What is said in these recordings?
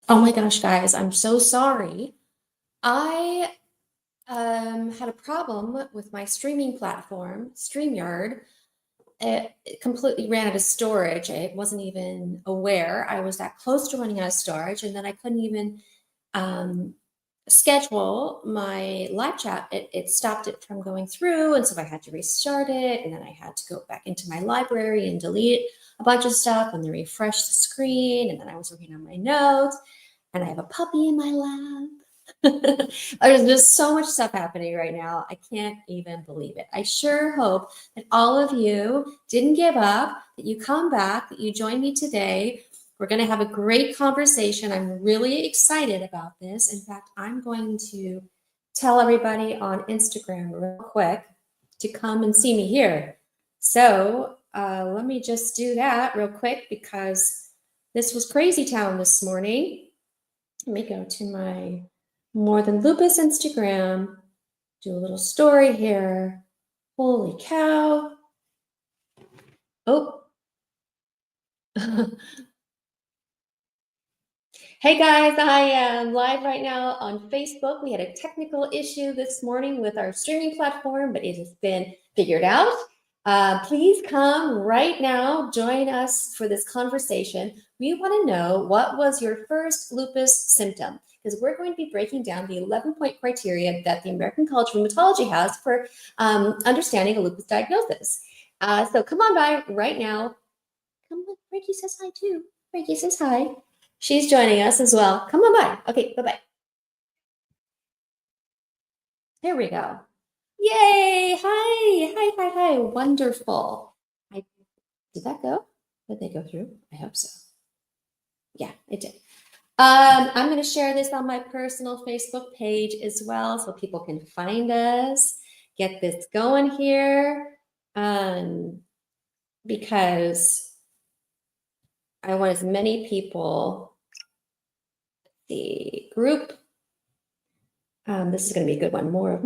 Oh my gosh, guys, I'm so sorry. I had a problem with my streaming platform, StreamYard. It completely ran out of storage. I wasn't even aware I was that close to running out of storage, and then I couldn't even um, schedule my live chat. It stopped it from going through, and so I had to restart it, and then I had to go back into my library and delete a bunch of stuff, and then refresh the screen, and then I was working on my notes and I have a puppy in my lap. There's just so much stuff happening right now. I can't even believe it. I sure hope that all of you didn't give up, that you come back, that you join me today. We're going to have a great conversation. I'm really excited about this. In fact, I'm going to tell everybody on Instagram real quick to come and see me here. So let me just do that real quick because this was crazy town this morning. Let me go to my More Than Lupus Instagram, do a little story here. Holy cow. Oh. Hey guys, I am live right now on Facebook. We had a technical issue this morning with our streaming platform, but it has been figured out. Please come right now, join us for this conversation. We want to know, what was your first lupus symptom? Because we're going to be breaking down the 11-point criteria that the American College of Rheumatology has for understanding a lupus diagnosis. So come on by right now. Come on, Frankie says hi too. Frankie says hi. She's joining us as well. Come on by. Okay, bye-bye. Here we go. Yay! Hi. Wonderful. Did that go? Did they go through? I hope so. Yeah, it did. I'm going to share this on my personal Facebook page as well so people can find us, get this going here, because I want as many people, the group. This is going to be a good one. More.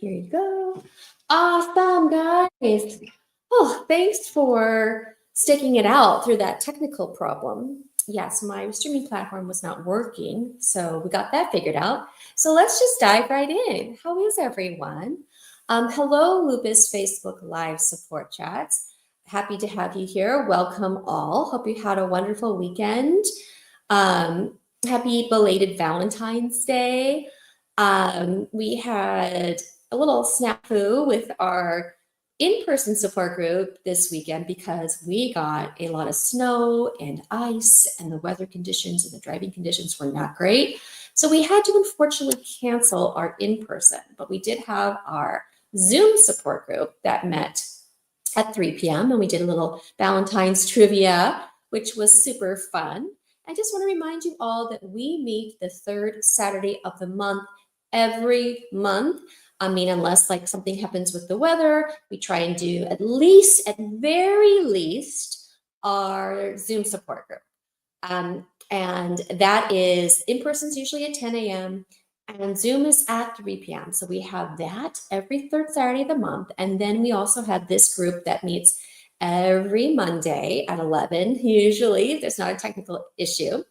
Here you go. Awesome, guys. Oh, thanks for sticking it out through that technical problem. Yes, my streaming platform was not working, so we got that figured out. So let's just dive right in. How is everyone? Hello, Lupus Facebook Live support chats. Happy to have you here. Welcome all. Hope you had a wonderful weekend. Happy belated Valentine's Day. We had a little snafu with our in-person support group this weekend because we got a lot of snow and ice, and the weather conditions and the driving conditions were not great. So we had to unfortunately cancel our in-person, but we did have our Zoom support group that met at 3 p.m. and we did a little Valentine's trivia, which was super fun. I just want to remind you all that we meet the third Saturday of the month every month. I mean, unless like something happens with the weather, we try and do at very least, our Zoom support group. And that is, in person is usually at 10 a.m. and Zoom is at 3 p.m. So we have that every third Saturday of the month. And then we also have this group that meets every Monday at 11, usually, if there's not a technical issue.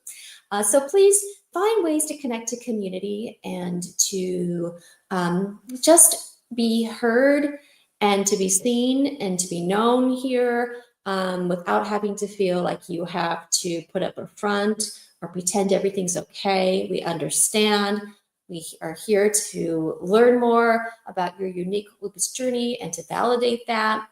So please find ways to connect to community and to just be heard and to be seen and to be known here, without having to feel like you have to put up a front or pretend everything's okay. We understand. We are here to learn more about your unique lupus journey and to validate that.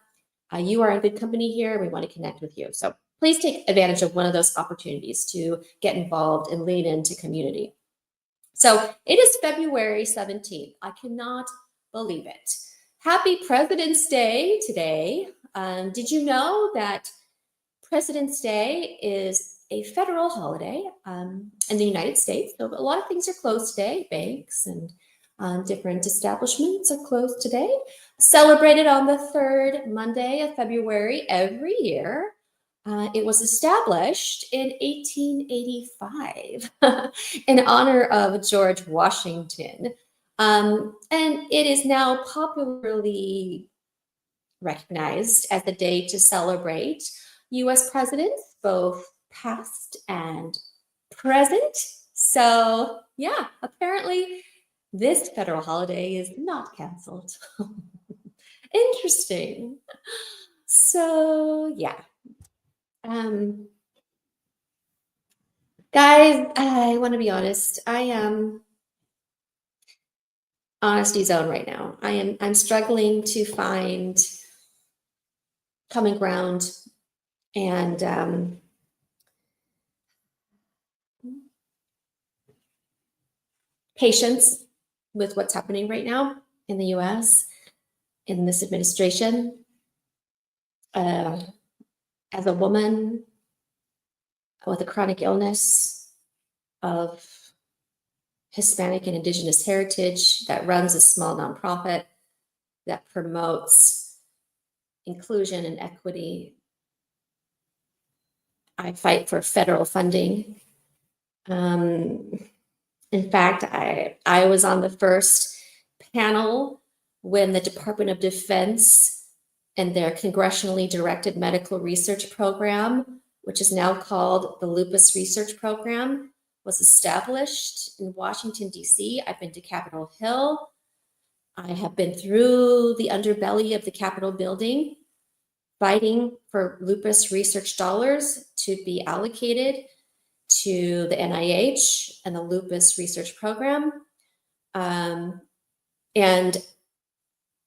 You are in good company here. We want to connect with you. So please take advantage of one of those opportunities to get involved and lean into community. So it is February 17th. I cannot believe it. Happy President's Day today. Did you know that President's Day is a federal holiday in the United States? So a lot of things are closed today. Banks and different establishments are closed today. Celebrated on the third Monday of February every year. It was established in 1885 in honor of George Washington. And it is now popularly recognized as the day to celebrate US presidents, both past and present. So yeah, apparently this federal holiday is not canceled. Interesting. So yeah. Guys, I want to be honest. I am honesty zone right now. I'm struggling to find common ground and patience with what's happening right now in the US, in this administration. As a woman with a chronic illness of Hispanic and Indigenous heritage that runs a small nonprofit that promotes inclusion and equity, I fight for federal funding. In fact, I was on the first panel when the Department of Defense and their congressionally directed medical research program, which is now called the Lupus Research Program, was established in Washington, D.C. I've been to Capitol Hill. I have been through the underbelly of the Capitol building, fighting for lupus research dollars to be allocated to the NIH and the Lupus Research Program. And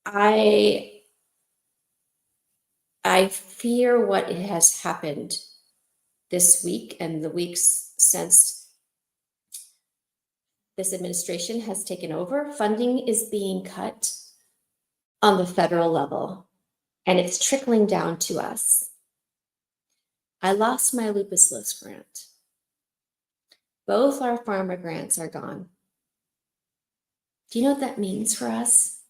I fear what has happened this week and the weeks since this administration has taken over. Funding is being cut on the federal level, and it's trickling down to us. I lost my lupus list grant. Both our pharma grants are gone. Do you know what that means for us?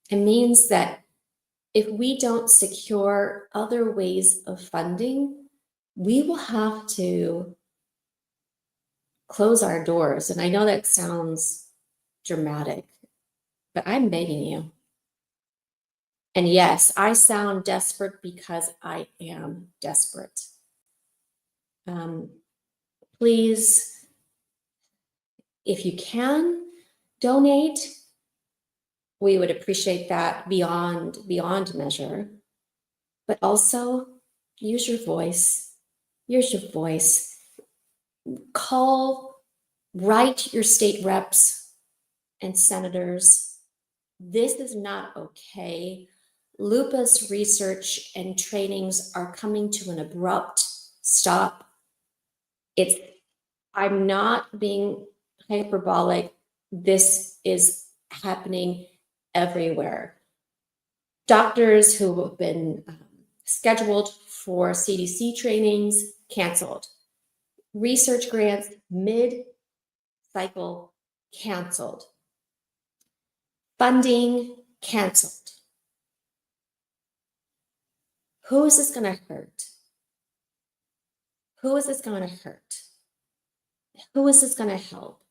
It means that if we don't secure other ways of funding, we will have to close our doors. And I know that sounds dramatic, but I'm begging you. And yes, I sound desperate because I am desperate. Please, if you can donate, we would appreciate that beyond measure. But also use your voice. Use your voice. Write your state reps and senators. This is not okay. Lupus research and trainings are coming to an abrupt stop. I'm not being hyperbolic. This is happening everywhere. Doctors who have been scheduled for CDC trainings canceled. Research grants mid-cycle canceled. Funding canceled. Who is this going to hurt? Who is this going to hurt? Who is this going to help?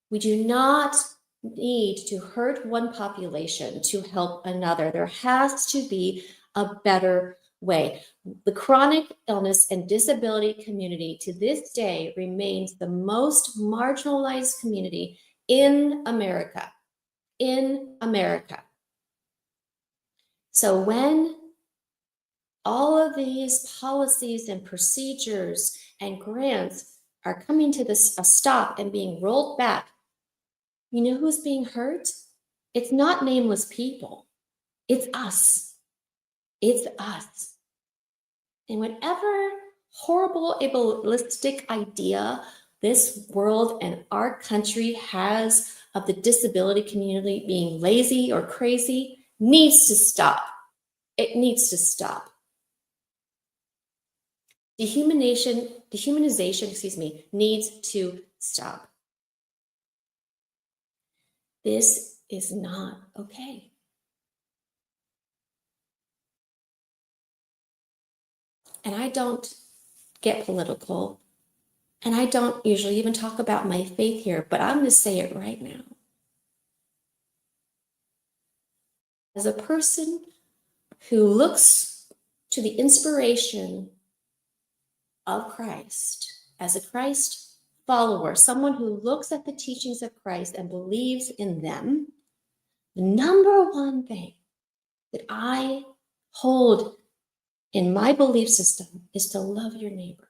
We do not need to hurt one population to help another. There has to be a better way. The chronic illness and disability community to this day remains the most marginalized community in America. In America. So when all of these policies and procedures and grants are coming to a stop and being rolled back, you know who's being hurt? It's not nameless people. It's us. It's us. And whatever horrible, ableistic idea this world and our country has of the disability community being lazy or crazy needs to stop. It needs to stop. Dehumanization, needs to stop. This is not okay. And I don't get political, and I don't usually even talk about my faith here, but I'm going to say it right now. As a person who looks to the inspiration of Christ, as a Christ follower, someone who looks at the teachings of Christ and believes in them, the number one thing that I hold in my belief system is to love your neighbor,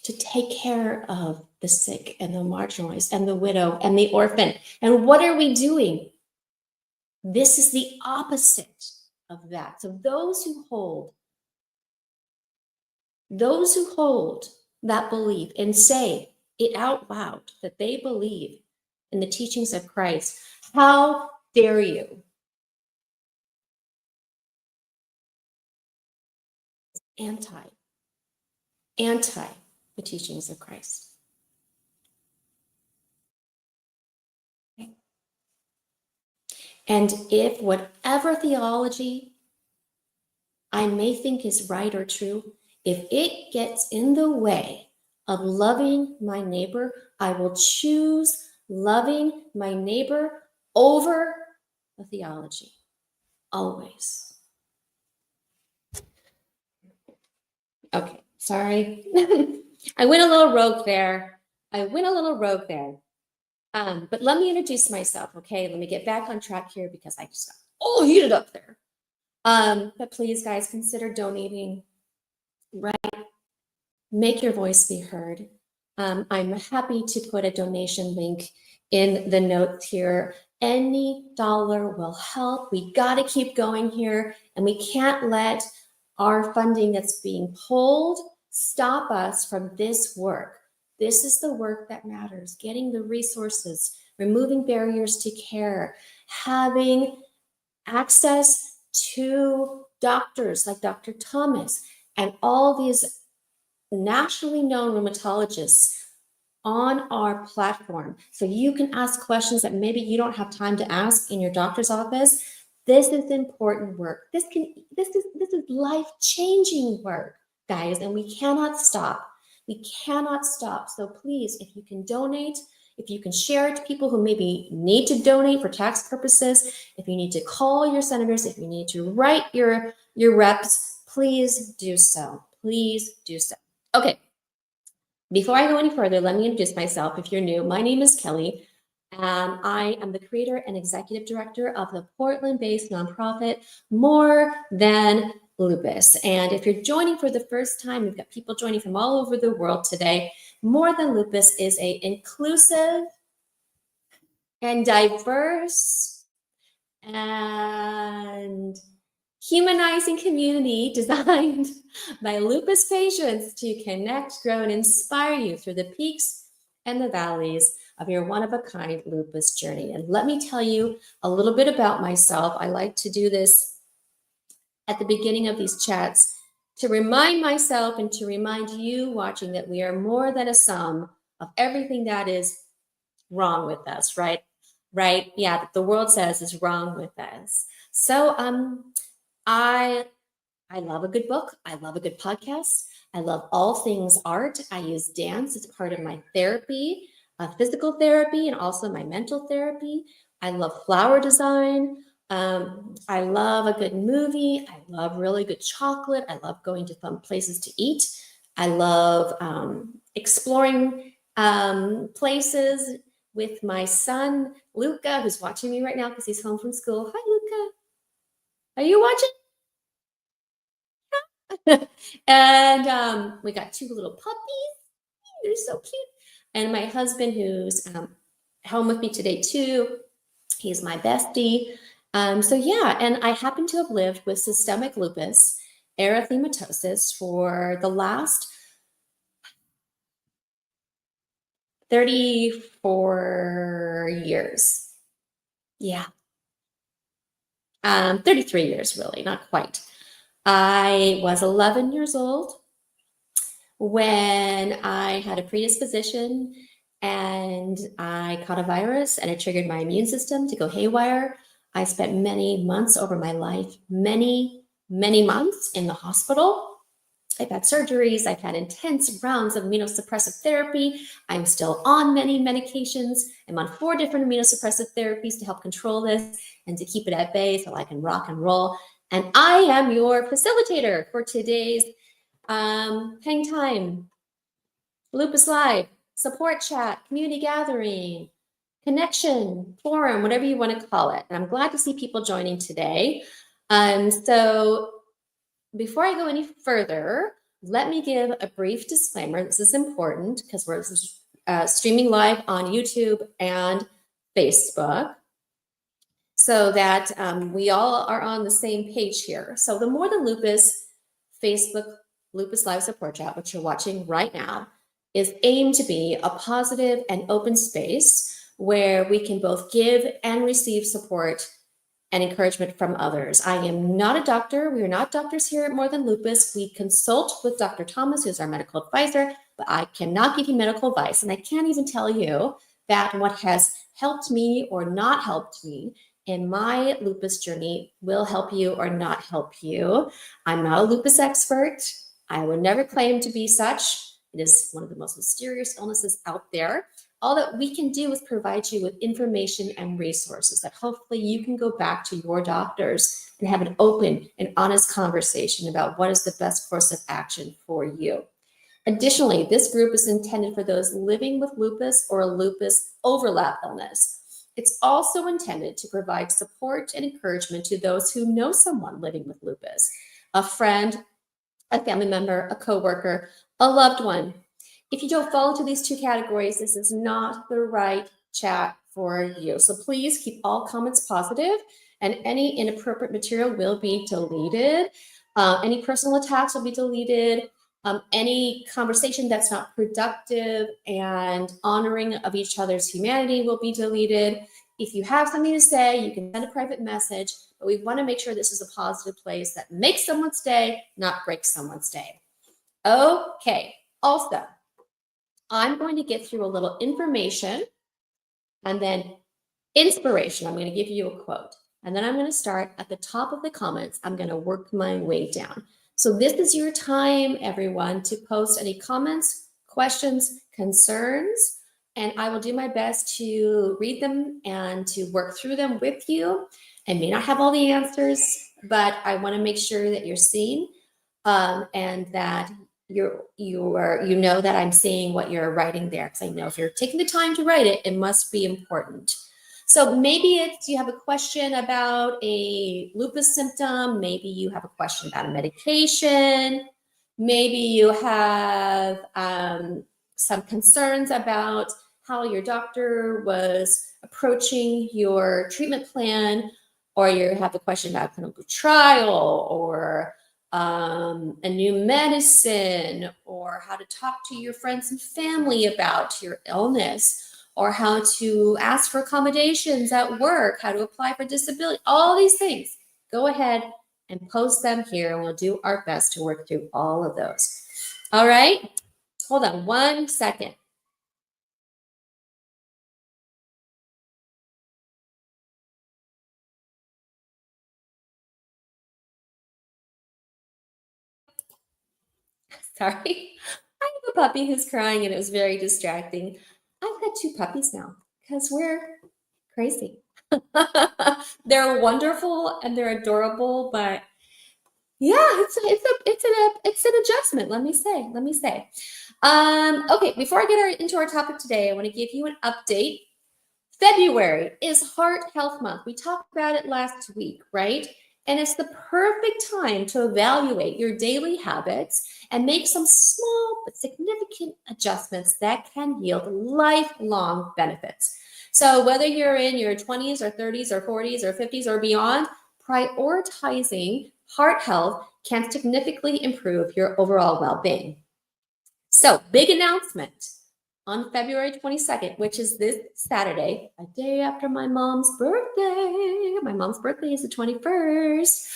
to take care of the sick and the marginalized and the widow and the orphan. And what are we doing? This is the opposite of that. So those who hold that belief and say it out loud that they believe in the teachings of Christ, how dare you? Anti the teachings of Christ. Okay. And if whatever theology I may think is right or true, if it gets in the way of loving my neighbor, I will choose loving my neighbor over the theology. Always. Okay, sorry. I went a little rogue there. But let me introduce myself, okay? Let me get back on track here because I just got all heated up there. But please, guys, consider donating, right? Make your voice be heard. I'm happy to put a donation link in the notes here. Any dollar will help. We got to keep going here, and we can't let our funding that's being pulled stop us from this work. This is the work that matters, getting the resources, removing barriers to care, having access to doctors like Dr. Thomas and all these nationally known rheumatologists on our platform. So you can ask questions that maybe you don't have time to ask in your doctor's office. This is important work. This is life-changing work, guys, and we cannot stop. We cannot stop. So please, if you can donate, if you can share it to people who maybe need to donate for tax purposes, if you need to call your senators, if you need to write your reps, please do so. Please do so. Okay. Before I go any further, let me introduce myself. If you're new, my name is Kelly. I am the creator and executive director of the Portland-based nonprofit More Than Lupus. And if you're joining for the first time, we've got people joining from all over the world today. More Than Lupus is an inclusive and diverse and humanizing community designed by lupus patients to connect, grow, and inspire you through the peaks and the valleys of your one-of-a-kind lupus journey. And let me tell you a little bit about myself. I like to do this at the beginning of these chats to remind myself and to remind you watching that we are more than a sum of everything that is wrong with us, right? Right? Yeah, that the world says is wrong with us. So I love a good book. I love a good podcast. I love all things art. I use dance as part of my therapy, physical therapy, and also my mental therapy. I love flower design. I love a good movie. I love really good chocolate. I love going to fun places to eat. I love exploring places with my son, Luca, who's watching me right now because he's home from school. Hi, Luca. Are you watching? And we got two little puppies. They're so cute. And my husband, who's home with me today too. He's my bestie. So yeah, and I happen to have lived with systemic lupus erythematosus for the last 34 years. Yeah. 33 years, really, not quite. I was 11 years old when I had a predisposition and I caught a virus and it triggered my immune system to go haywire. I spent many months over my life, many months in the hospital. I've had surgeries. I've had intense rounds of immunosuppressive therapy. I'm still on many medications. I'm on 4 different immunosuppressive therapies to help control this and to keep it at bay so I can rock and roll. And I am your facilitator for today's hang time, lupus live, support chat, community gathering, connection, forum, whatever you want to call it. And I'm glad to see people joining today. So before I go any further, let me give a brief disclaimer. This is important because we're streaming live on YouTube and Facebook, so that we all are on the same page here. So the More Than Lupus Facebook Lupus Live Support Chat, which you're watching right now, is aimed to be a positive and open space where we can both give and receive support and encouragement from others. I am not a doctor. We are not doctors here at More Than Lupus. We consult with Dr. Thomas, who's our medical advisor, but I cannot give you medical advice. And I can't even tell you that what has helped me or not helped me in my lupus journey will help you or not help you. I'm not a lupus expert. I would never claim to be such. It is one of the most mysterious illnesses out there. All that we can do is provide you with information and resources that hopefully you can go back to your doctors and have an open and honest conversation about what is the best course of action for you. Additionally, this group is intended for those living with lupus or a lupus overlap illness. It's also intended to provide support and encouragement to those who know someone living with lupus, a friend, a family member, a coworker, a loved one. If you don't fall into these two categories, this is not the right chat for you. So please keep all comments positive, and any inappropriate material will be deleted. Any personal attacks will be deleted. Any conversation that's not productive and honoring of each other's humanity will be deleted. If you have something to say, you can send a private message, but we want to make sure this is a positive place that makes someone's day, not breaks someone's day. Okay, also, I'm going to get through a little information and then inspiration. I'm going to give you a quote, and then I'm going to start at the top of the comments. I'm going to work my way down. So this is your time, everyone, to post any comments, questions, concerns, and I will do my best to read them and to work through them with you. I may not have all the answers, but I want to make sure that you're seen and that you know that I'm seeing what you're writing there, because I know if you're taking the time to write it, it must be important. So maybe it's you have a question about a lupus symptom, maybe you have a question about a medication, maybe you have some concerns about how your doctor was approaching your treatment plan, or you have a question about clinical trial, or a new medicine, or how to talk to your friends and family about your illness, or how to ask for accommodations at work, how to apply for disability, all these things. Go ahead and post them here, and we'll do our best to work through all of those. All right, hold on 1 second. Sorry, I have a puppy who's crying and it was very distracting. I've got 2 puppies now because we're crazy. They're wonderful and they're adorable, but yeah, it's an adjustment. Let me say. Okay, before I get into our topic today, I want to give you an update. February is Heart Health Month. We talked about it last week, right? And it's the perfect time to evaluate your daily habits and make some small but significant adjustments that can yield lifelong benefits. So whether you're in your 20s or 30s or 40s or 50s or beyond, prioritizing heart health can significantly improve your overall well-being. So, big announcement. On February 22nd, which is this Saturday, a day after my mom's birthday. My mom's birthday is the 21st.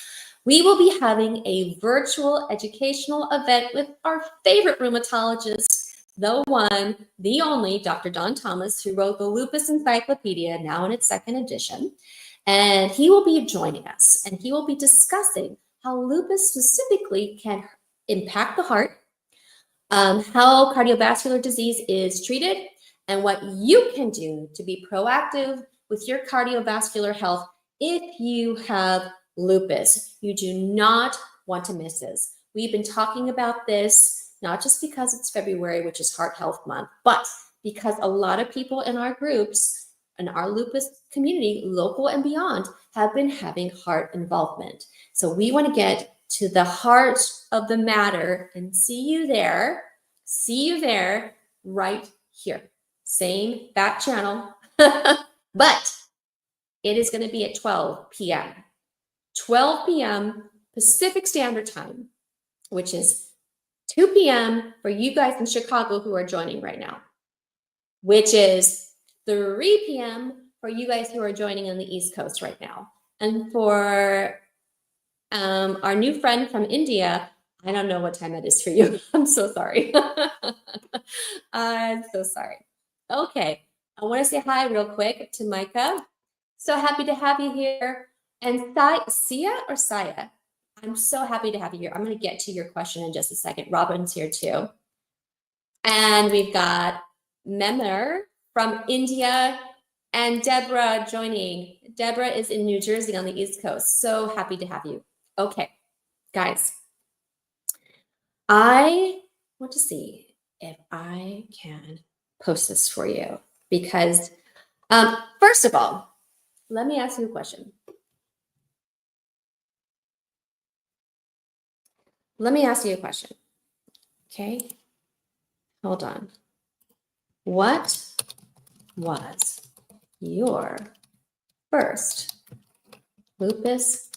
We will be having a virtual educational event with our favorite rheumatologist, the one, the only, Dr. Don Thomas, who wrote the Lupus Encyclopedia, now in its 2nd edition. And he will be joining us, and he will be discussing how lupus specifically can impact the heart, how cardiovascular disease is treated, and what you can do to be proactive with your cardiovascular health if you have lupus. You do not want to miss this. We've been talking about this, not just because it's February, which is Heart Health Month, but because a lot of people in our groups, in our lupus community, local and beyond, have been having heart involvement. So we want to get to the heart of the matter and see you there right here. Same back channel, but it is going to be at 12 p.m. 12 p.m. Pacific Standard Time, which is 2 p.m. for you guys in Chicago who are joining right now, which is 3 p.m. for you guys who are joining on the East Coast right now. And for our new friend from India, I don't know what time that is for you. I'm so sorry. I'm so sorry. Okay, I want to say hi real quick to Micah. So happy to have you here. And Sia or Saya? I'm so happy to have you here. I'm going to get to your question in just a second. Robin's here too. And we've got Memner from India and Deborah joining. Deborah is in New Jersey on the East Coast. So happy to have you. Okay, guys, I want to see if I can post this for you because first of all, let me ask you a question. Let me ask you a question. Okay, hold on. What was your first lupus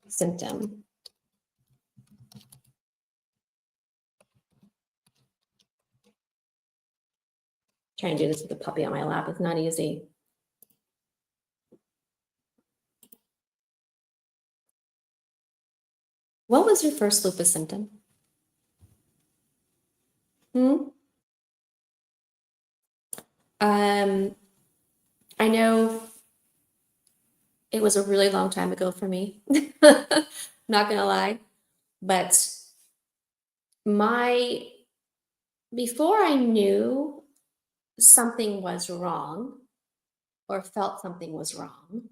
symptom? Trying to do this with a puppy on my lap. It's not easy. What was your first lupus symptom? I know it was a really long time ago for me. Not gonna lie, but before I knew something was wrong or felt something was wrong,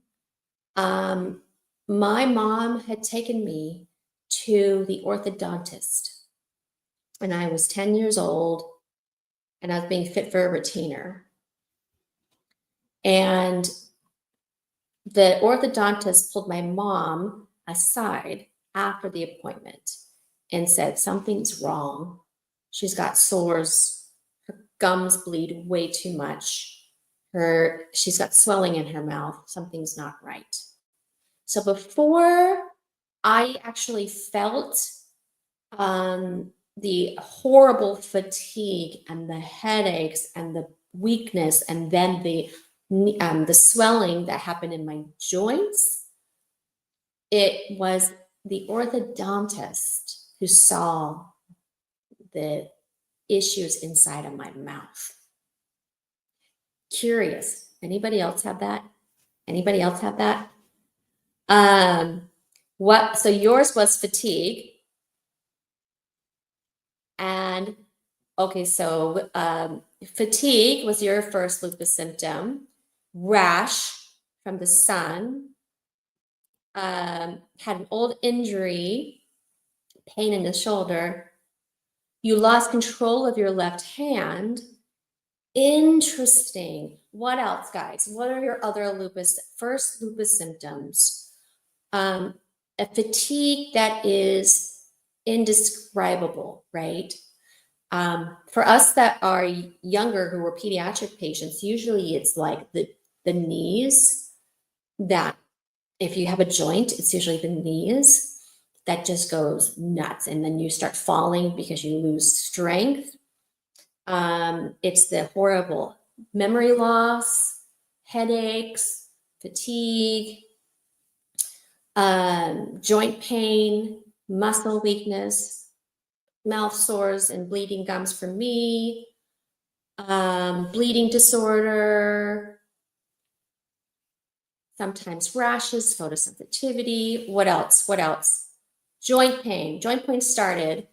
my mom had taken me to the orthodontist, and I was 10 years old, and I was being fit for a retainer. And the orthodontist pulled my mom aside after the appointment and said, something's wrong. She's got sores. Her gums bleed way too much. She's got swelling in her mouth. Something's not right. So before I actually felt the horrible fatigue and the headaches and the weakness and then the swelling that happened in my joints, it was the orthodontist who saw the issues inside of my mouth. Curious. Anybody else have that? Anybody else have that? So yours was fatigue. And okay, so fatigue was your first lupus symptom. Rash from the sun. Had an old injury, pain in the shoulder. You lost control of your left hand. Interesting. What else, guys? What are your other first lupus symptoms? A fatigue that is indescribable, right? For us that are younger, who were pediatric patients, usually it's like the knees, that if you have a joint, it's usually the knees that just goes nuts, and then you start falling because you lose strength. It's the horrible memory loss, headaches, fatigue, joint pain, muscle weakness, mouth sores and bleeding gums for me, bleeding disorder, sometimes rashes, photosensitivity. What else? What else? Joint pain. Joint pain started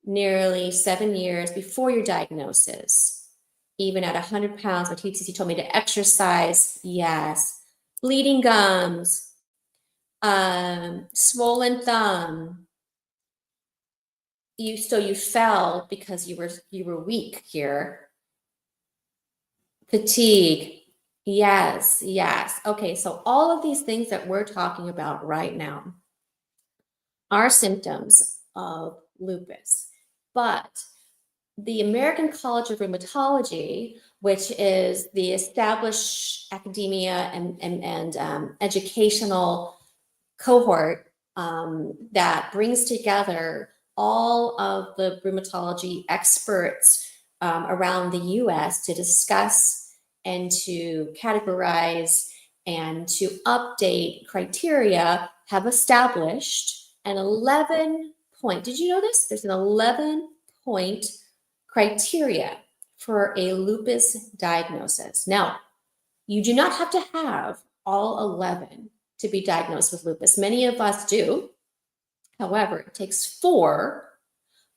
nearly 7 years before your diagnosis. Even at 100 pounds, my TTC told me to exercise. Yes. Bleeding gums, swollen thumb, you fell because you were weak here. Fatigue. Yes, yes. Okay, so all of these things that we're talking about right now are symptoms of lupus. But the American College of Rheumatology, which is the established academia and educational cohort that brings together all of the rheumatology experts around the US to discuss and to categorize and to update criteria, have established an 11 point. Did you know this? There's an 11-point criteria for a lupus diagnosis. Now, you do not have to have all 11 to be diagnosed with lupus. Many of us do. However, it takes 4,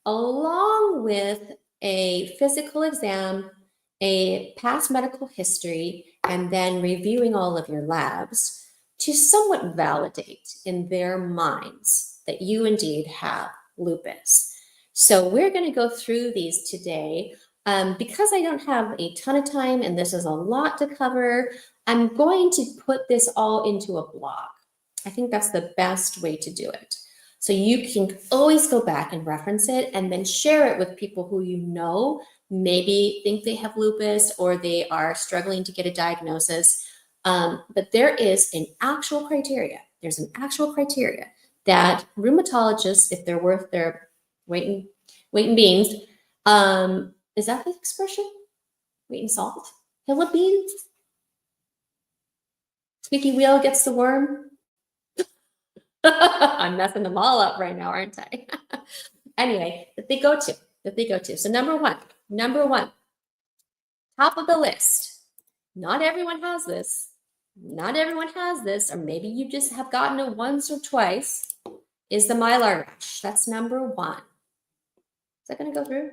along with a physical exam, a past medical history, and then reviewing all of your labs to somewhat validate in their minds that you indeed have lupus. So we're going to go through these today. Because I don't have a ton of time and this is a lot to cover, I'm going to put this all into a blog. I think that's the best way to do it. So you can always go back and reference it and then share it with people who you know maybe think they have lupus or they are struggling to get a diagnosis. But there is an actual criteria. There's an actual criteria that rheumatologists, if they're worth their weight in beans, is that the expression? Weight in salt? Hill of beans? Squeaky wheel gets the worm? I'm messing them all up right now, aren't I? Anyway, that they go to. So number one, top of the list. Not everyone has this. Or maybe you just have gotten it once or twice, is the mylar rash. That's number 1. Is that going to go through?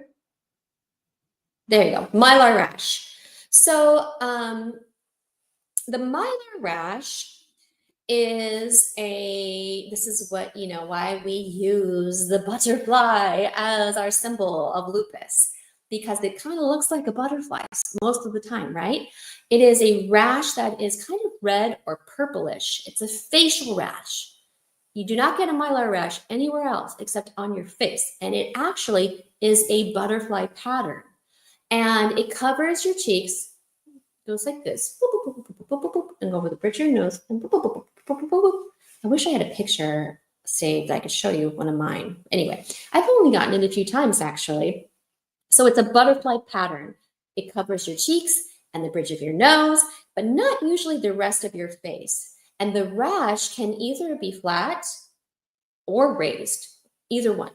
There you go, mylar rash. So the mylar rash is this is what, why we use the butterfly as our symbol of lupus, because it kind of looks like a butterfly most of the time, right? It is a rash that is kind of red or purplish. It's a facial rash. You do not get a mylar rash anywhere else except on your face. And it actually is a butterfly pattern. And it covers your cheeks, goes like this, and go over the bridge of your nose, and I wish I had a picture saved. I could show you one of mine. Anyway, I've only gotten it a few times actually. So it's a butterfly pattern. It covers your cheeks and the bridge of your nose, but not usually the rest of your face. And the rash can either be flat or raised, either one,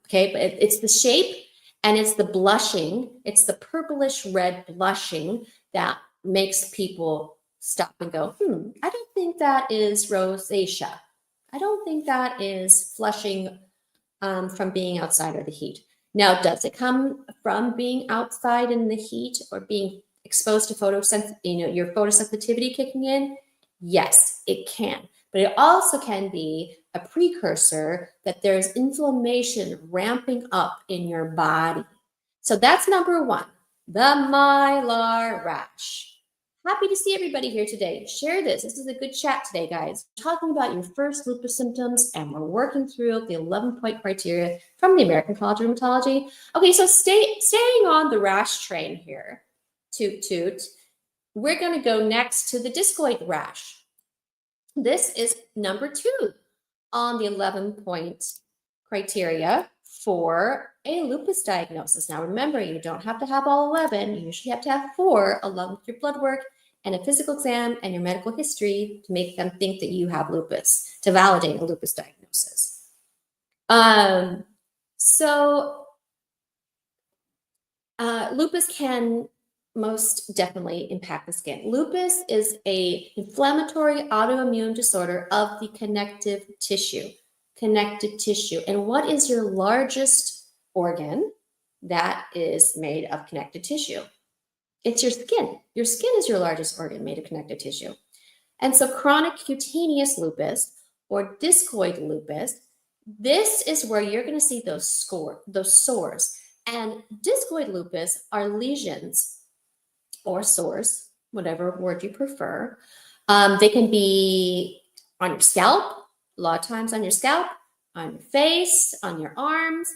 okay? But it's the shape and it's the blushing, it's the purplish red blushing that makes people stop and go, I don't think that is rosacea. I don't think that is flushing from being outside or the heat. Now, does it come from being outside in the heat or being exposed to your photosensitivity kicking in? Yes, it can. But it also can be a precursor that there's inflammation ramping up in your body. So that's number 1, the mylar rash. Happy to see everybody here today. Share this. This is a good chat today, guys. We're talking about your first lupus symptoms, and we're working through the 11-point criteria from the American College of Rheumatology. Okay, so staying on the rash train here, toot toot, we're going to go next to the discoid rash. This is number 2 on the 11-point criteria for a lupus diagnosis. Now, remember, you don't have to have all 11. You usually have to have 4, along with your blood work and a physical exam and your medical history to make them think that you have lupus, to validate a lupus diagnosis. Lupus can most definitely impact the skin. Lupus is an inflammatory autoimmune disorder of the connective tissue. And what is your largest organ that is made of connective tissue? It's your skin. Your skin is your largest organ made of connective tissue. And so chronic cutaneous lupus or discoid lupus This is where you're going to see those sores. And discoid lupus are lesions or sores, whatever word you prefer. They can be on your scalp, a lot of times on your scalp, on your face, on your arms.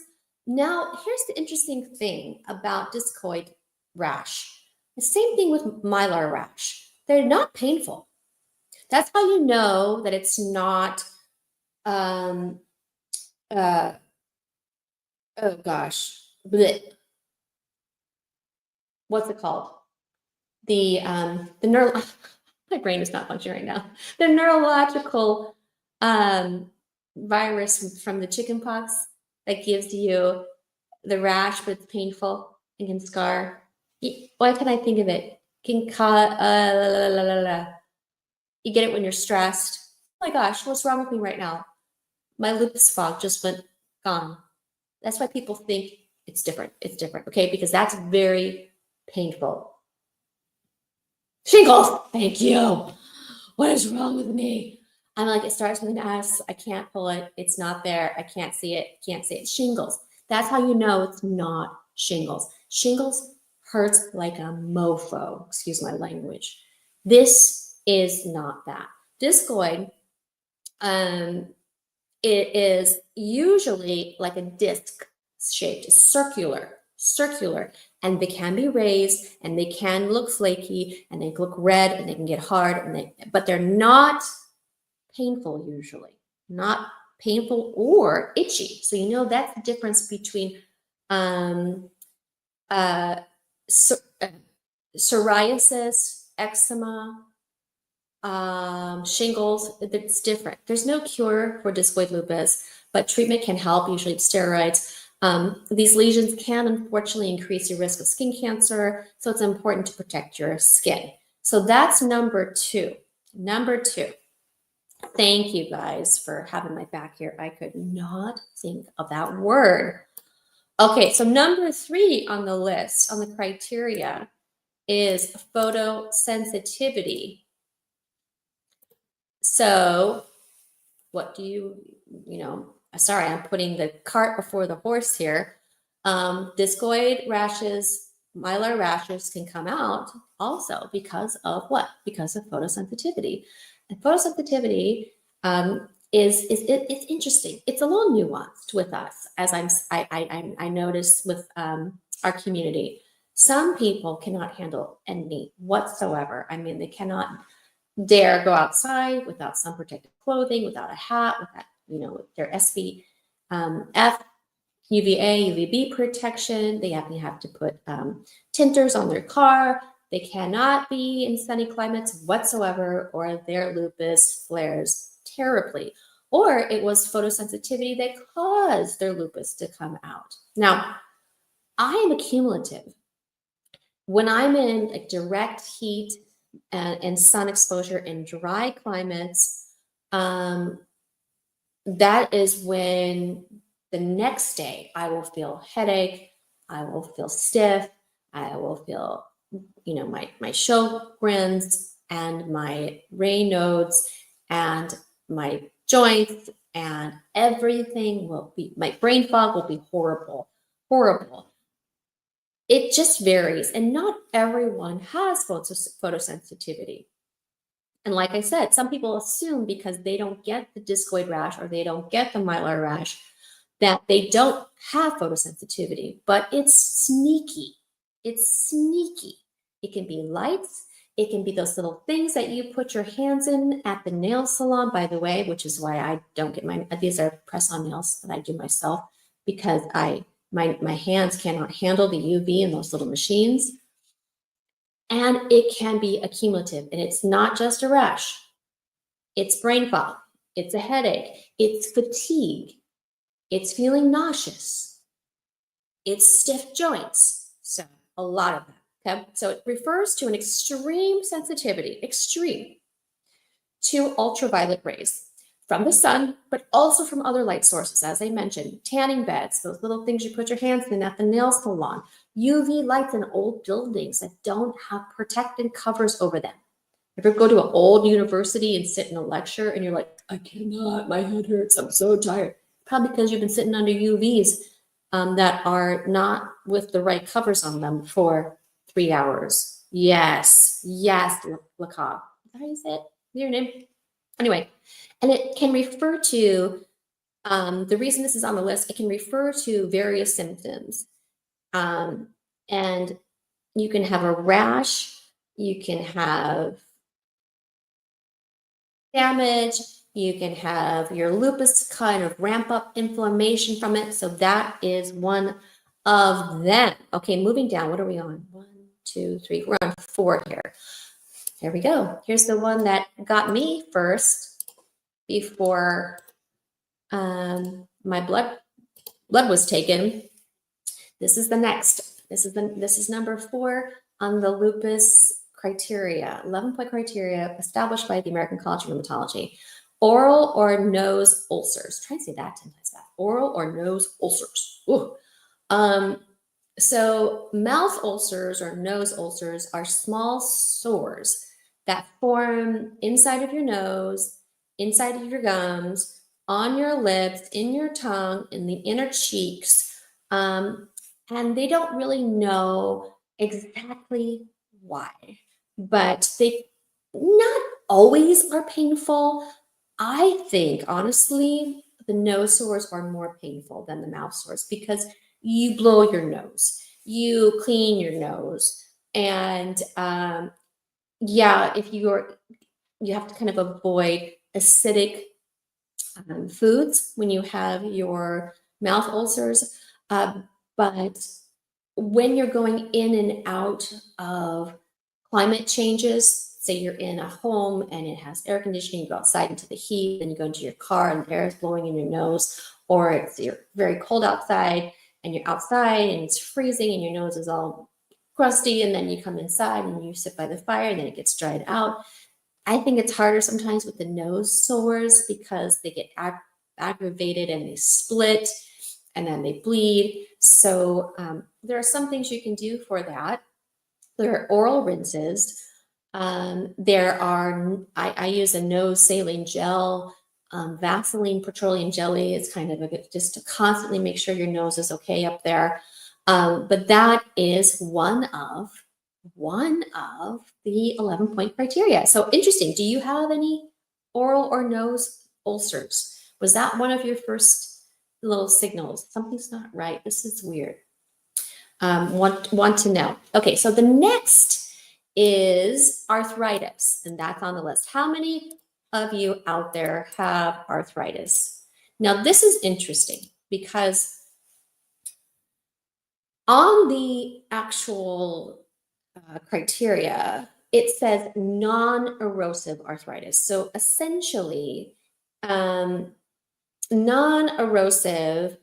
Now, here's the interesting thing about discoid rash. The same thing with mylar rash. They're not painful. That's how you know that it's not, oh gosh, what's it called? The neuro, my brain is not functioning right now. The neurological virus from the chickenpox that gives you the rash, but it's painful and can scar. Why can't I think of it? Can cause, you get it when you're stressed. Oh my gosh, what's wrong with me right now? My lupus fog just went gone. That's why people think it's different. It's different, okay? Because that's very painful. Shingles, thank you. What is wrong with me? I'm like, it starts with an S. I can't pull it. It's not there. I can't see it. Can't see it. Shingles. That's how you know it's not shingles. Shingles hurts like a mofo. Excuse my language. This is not that. Discoid, it is usually like a disc shaped, circular, and they can be raised and they can look flaky and they look red and they can get hard, but they're not painful usually, not painful or itchy. So you know that's the difference between psoriasis, eczema, shingles. It's different. There's no cure for discoid lupus, but treatment can help, usually steroids. These lesions can unfortunately increase your risk of skin cancer, so it's important to protect your skin. So that's number two. Number two. Thank you guys for having my back here. I could not think of that word. Okay, so number three on the list, on the criteria, is photosensitivity. So what do you, sorry, I'm putting the cart before the horse here. Discoid rashes, mylar rashes can come out also because of what? Because of photosensitivity. And photosensitivity it's interesting. It's a little nuanced with us, as I notice with our community. Some people cannot handle any whatsoever. I mean, they cannot dare go outside without sun protective clothing, without a hat, without their SPF, UVA, UVB protection. They have to put tinters on their car. They cannot be in sunny climates whatsoever, or their lupus flares terribly. Or it was photosensitivity that caused their lupus to come out. Now, I am a cumulative. When I'm in like direct heat and sun exposure in dry climates, that is when the next day I will feel headache, I will feel stiff, I will feel, my Sjogren's and my Raynaud's and my joints, and everything will be, my brain fog will be horrible. It just varies, and not everyone has photosensitivity. And like I said, some people assume because they don't get the discoid rash or they don't get the mylar rash that they don't have photosensitivity, but it's sneaky. It's sneaky. It can be lights. It can be those little things that you put your hands in at the nail salon, by the way, which is why I don't get these are press-on nails that I do myself, because my hands cannot handle the UV in those little machines. And it can be accumulative, and it's not just a rash. It's brain fog. It's a headache. It's fatigue. It's feeling nauseous. It's stiff joints. So a lot of that. Okay. So it refers to an extreme sensitivity, to ultraviolet rays from the sun, but also from other light sources, as I mentioned, tanning beds, those little things you put your hands in at the nail salon, UV lights in old buildings that don't have protective covers over them. If you go to an old university and sit in a lecture and you're like, I cannot, my head hurts, I'm so tired. Probably because you've been sitting under UVs that are not with the right covers on them for 3 hours. Yes, yes, Lacan. Is that how you say it? Your name? Anyway, and it can refer to, the reason this is on the list, it can refer to various symptoms. And you can have a rash, you can have damage, you can have your lupus kind of ramp up inflammation from it. So that is one of them. Okay, moving down, what are we on? 1, 2, 3, we're on 4 here. There we go. Here's the one that got me first before my blood was taken. This is the next. This is number 4 on the lupus criteria, 11-point criteria established by the American College of Rheumatology. Oral or nose ulcers. Try and say that 10 times fast. Oral or nose ulcers. Ooh. So mouth ulcers or nose ulcers are small sores that form inside of your nose, inside of your gums, on your lips, in your tongue, in the inner cheeks. And they don't really know exactly why, but they not always are painful. I think, honestly, the nose sores are more painful than the mouth sores because you blow your nose, you clean your nose, and yeah, if you have to kind of avoid acidic foods when you have your mouth ulcers. But when you're going in and out of climate changes, say you're in a home and it has air conditioning, you go outside into the heat, then you go into your car and the air is blowing in your nose, or you're very cold outside and you're outside and it's freezing and your nose is all crusty, and then you come inside and you sit by the fire and then it gets dried out. I think it's harder sometimes with the nose sores because they get aggravated and they split and then they bleed. So there are some things you can do for that. There are oral rinses. There are, I use a nose saline gel, Vaseline petroleum jelly. It's kind of just to constantly make sure your nose is okay up there. But that is one of the 11-point criteria. So interesting. Do you have any oral or nose ulcers? Was that one of your first little signals? Something's not right. This is weird. Want to know. Okay, so the next is arthritis, and that's on the list. How many of you out there have arthritis? Now, this is interesting because on the actual criteria, it says non-erosive arthritis. So essentially, non-erosive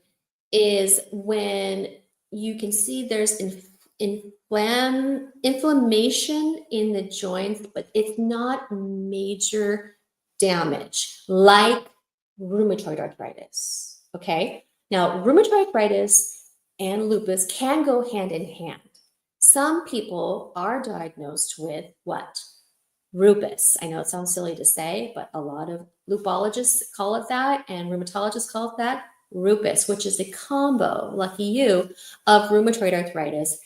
is when you can see there's inflammation in the joints, but it's not major damage like rheumatoid arthritis. Okay, now rheumatoid arthritis and lupus can go hand in hand. Some people are diagnosed with what? Lupus. I know it sounds silly to say, but a lot of lupologists call it that, and rheumatologists call it that. Lupus, which is a combo, lucky you, of rheumatoid arthritis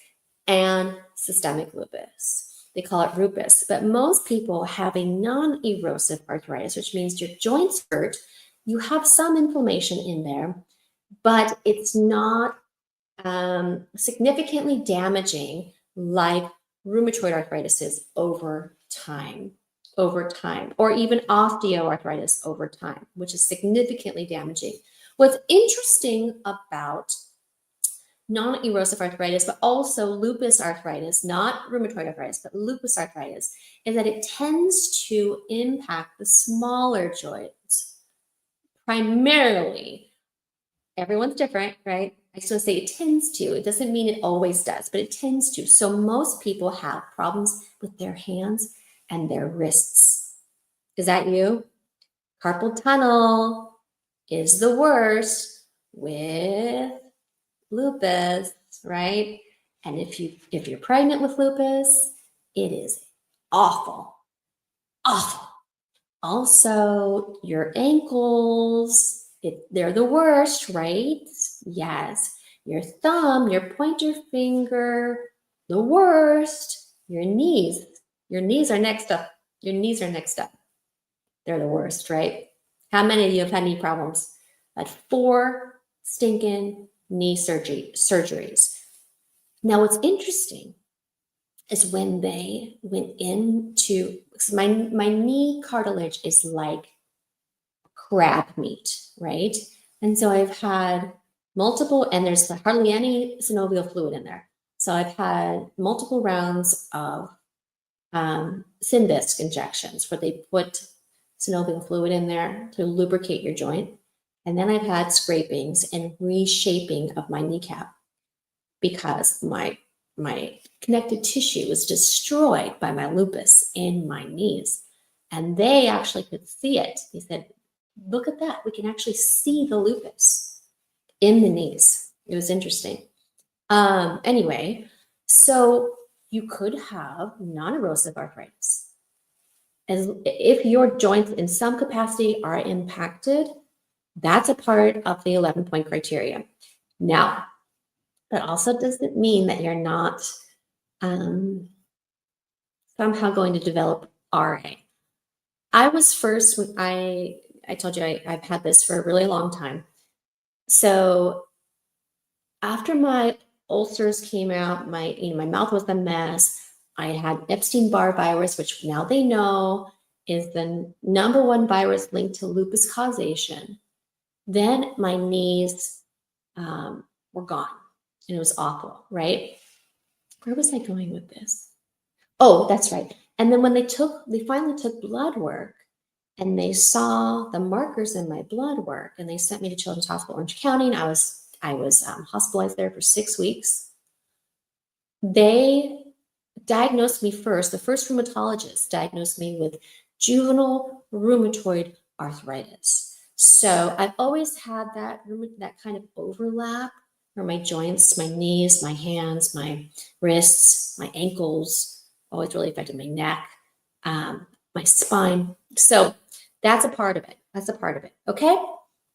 and systemic lupus. They call it lupus, but most people have a non-erosive arthritis, which means your joints hurt. You have some inflammation in there, but it's not significantly damaging like rheumatoid arthritis is over time, or even osteoarthritis over time, which is significantly damaging. What's interesting about non-erosive arthritis, but also lupus arthritis, not rheumatoid arthritis, but lupus arthritis, is that it tends to impact the smaller joints. Primarily, everyone's different, right? I just want to say it tends to. It doesn't mean it always does, but it tends to. So most people have problems with their hands and their wrists. Is that you? Carpal tunnel is the worst with lupus, right? And if you're pregnant with lupus, it is awful. Also, your ankles, They're the worst, right? Yes. Your thumb, your pointer finger, the worst. Your knees. Your knees are next up. Your knees are next up. They're the worst, right? How many of you have had knee problems? Had 4 stinking knee surgeries. Now, what's interesting is when they went into, my knee cartilage is like crab meat, right? And so I've had multiple, and there's hardly any synovial fluid in there. So I've had multiple rounds of Synvisc injections where they put synovial fluid in there to lubricate your joint. And then I've had scrapings and reshaping of my kneecap because my connective tissue was destroyed by my lupus in my knees. And they actually could see it. They said, look at that. We can actually see the lupus in the knees. It was interesting. Anyway, so you could have non-erosive arthritis. As if your joints in some capacity are impacted, that's a part of the 11-point criteria. Now, that also doesn't mean that you're not somehow going to develop RA. I was first, when I told you I've had this for a really long time. So after my ulcers came out, my mouth was a mess. I had Epstein-Barr virus, which now they know is the #1 virus linked to lupus causation. Then my knees were gone, and it was awful, right? Where was I going with this? Oh, that's right. And then when they finally took blood work, and they saw the markers in my blood work, and they sent me to Children's Hospital Orange County, and I was hospitalized there for 6 weeks. They diagnosed me first. The first rheumatologist diagnosed me with juvenile rheumatoid arthritis. So I've always had that kind of overlap where my joints, my knees, my hands, my wrists, my ankles, always really affected my neck, my spine. So that's a part of it. That's a part of it. Okay,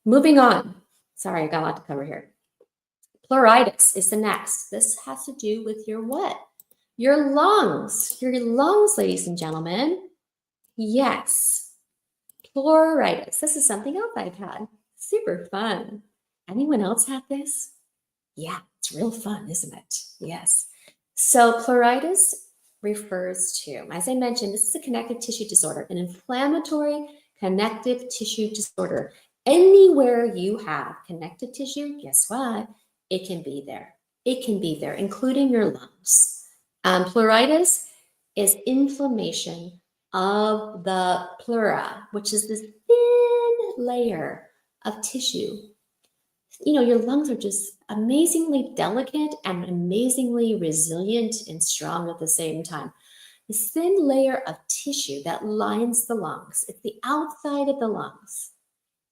moving on. Sorry, I got a lot to cover here. Pleuritis is the next. This has to do with your what? Your lungs. Your lungs, ladies and gentlemen. Yes. Pleuritis. This is something else I've had. Super fun. Anyone else had this? Yeah, it's real fun, isn't it? Yes. So pleuritis refers to, as I mentioned, this is a connective tissue disorder, an inflammatory connective tissue disorder. Anywhere you have connective tissue, guess what? It can be there. It can be there, including your lungs. Pleuritis is inflammation of the pleura, which is this thin layer of tissue. You know, your lungs are just amazingly delicate and amazingly resilient and strong at the same time. This thin layer of tissue that lines the lungs. It's the outside of the lungs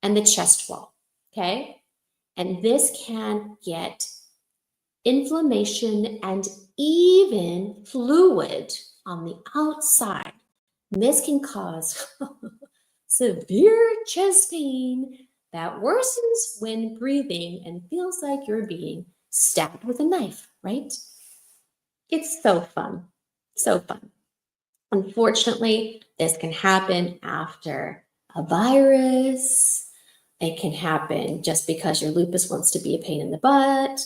and the chest wall, okay? And this can get inflammation and even fluid on the outside. And this can cause severe chest pain that worsens when breathing and feels like you're being stabbed with a knife, right? It's so fun, so fun. Unfortunately, this can happen after a virus. It can happen just because your lupus wants to be a pain in the butt.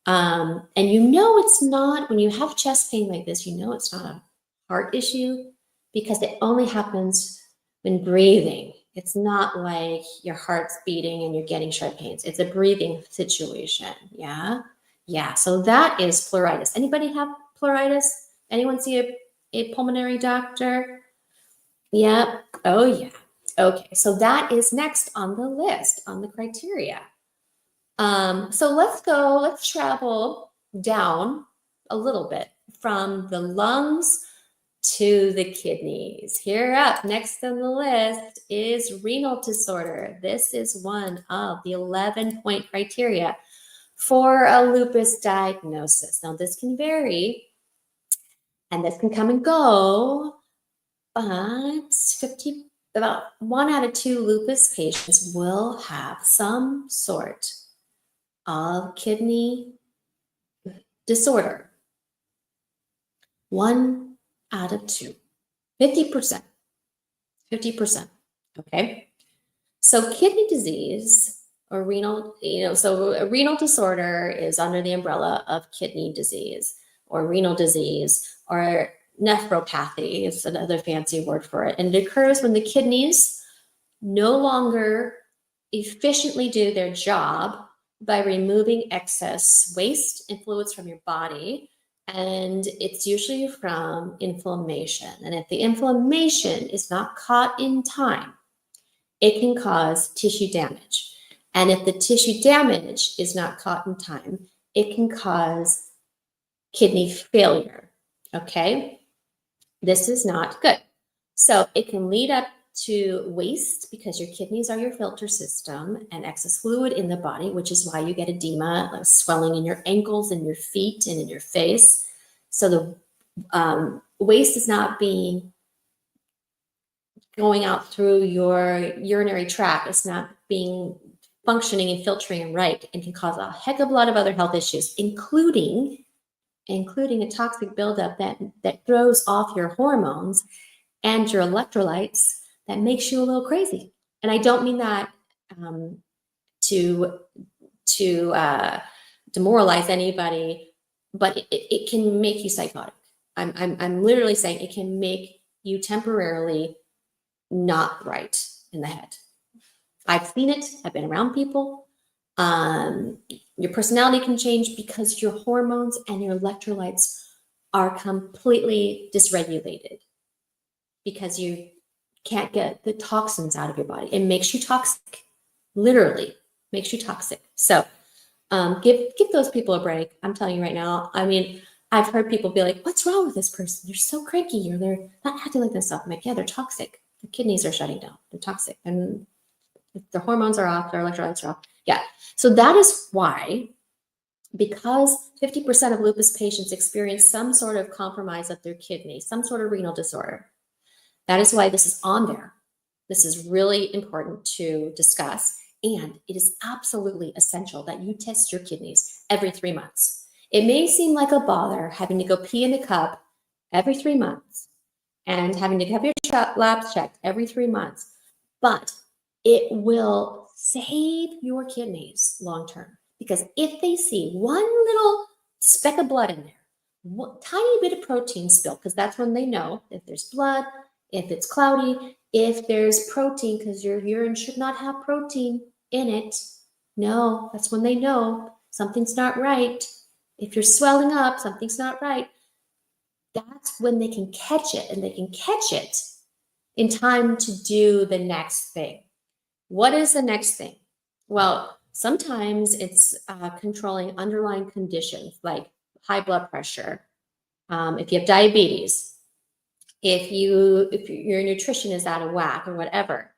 And you know it's not, when you have chest pain like this, you know it's not a heart issue because it only happens when breathing. It's not like your heart's beating and you're getting sharp pains. It's a breathing situation, yeah? Yeah, so that is pleuritis. Anybody have pleuritis? Anyone see a pulmonary doctor? Yeah, oh yeah. Okay, so that is next on the list, on the criteria. So let's travel down a little bit from the lungs to the kidneys. Here up, next on the list is renal disorder. This is one of the 11-point criteria for a lupus diagnosis. Now, this can vary and this can come and go, but about 1 out of 2 lupus patients will have some sort of kidney disorder. 1 out of 2, 50%, 50%, okay? So kidney disease or renal, so a renal disorder is under the umbrella of kidney disease or renal disease, or nephropathy is another fancy word for it. And it occurs when the kidneys no longer efficiently do their job by removing excess waste and fluids from your body. And it's usually from inflammation. And if the inflammation is not caught in time, it can cause tissue damage. And if the tissue damage is not caught in time, it can cause kidney failure, okay? This is not good. So it can lead up to waste because your kidneys are your filter system, and excess fluid in the body, which is why you get edema, like swelling in your ankles and your feet and in your face. So the waste is not going out through your urinary tract. It's not being functioning and filtering right, and can cause a heck of a lot of other health issues, including a toxic buildup that throws off your hormones and your electrolytes, that makes you a little crazy. And I don't mean that to demoralize anybody, but it can make you psychotic. I'm literally saying it can make you temporarily not right in the head. I've seen it. I've been around people. Your personality can change because your hormones and your electrolytes are completely dysregulated because you can't get the toxins out of your body. It makes you toxic, literally makes you toxic. So give those people a break. I'm telling you right now. I mean, I've heard people be like, what's wrong with this person? They're so cranky, or they're not acting like themselves. I'm like, yeah, they're toxic. The kidneys are shutting down. They're toxic. And if their hormones are off, their electrolytes are off. Yeah. So that is why, because 50% of lupus patients experience some sort of compromise of their kidney, some sort of renal disorder. That is why this is on there. This is really important to discuss. And it is absolutely essential that you test your kidneys every 3 months. It may seem like a bother having to go pee in a cup every 3 months and having to have your labs checked every 3 months, but it will save your kidneys long term. Because if they see one little speck of blood in there, one tiny bit of protein spill, because that's when they know if there's blood, if it's cloudy, if there's protein, because your urine should not have protein in it. No, that's when they know something's not right. If you're swelling up, something's not right. That's when they can catch it, and they can catch it in time to do the next thing. What is the next thing? Well, sometimes it's controlling underlying conditions like high blood pressure, if you have diabetes, if your nutrition is out of whack or whatever.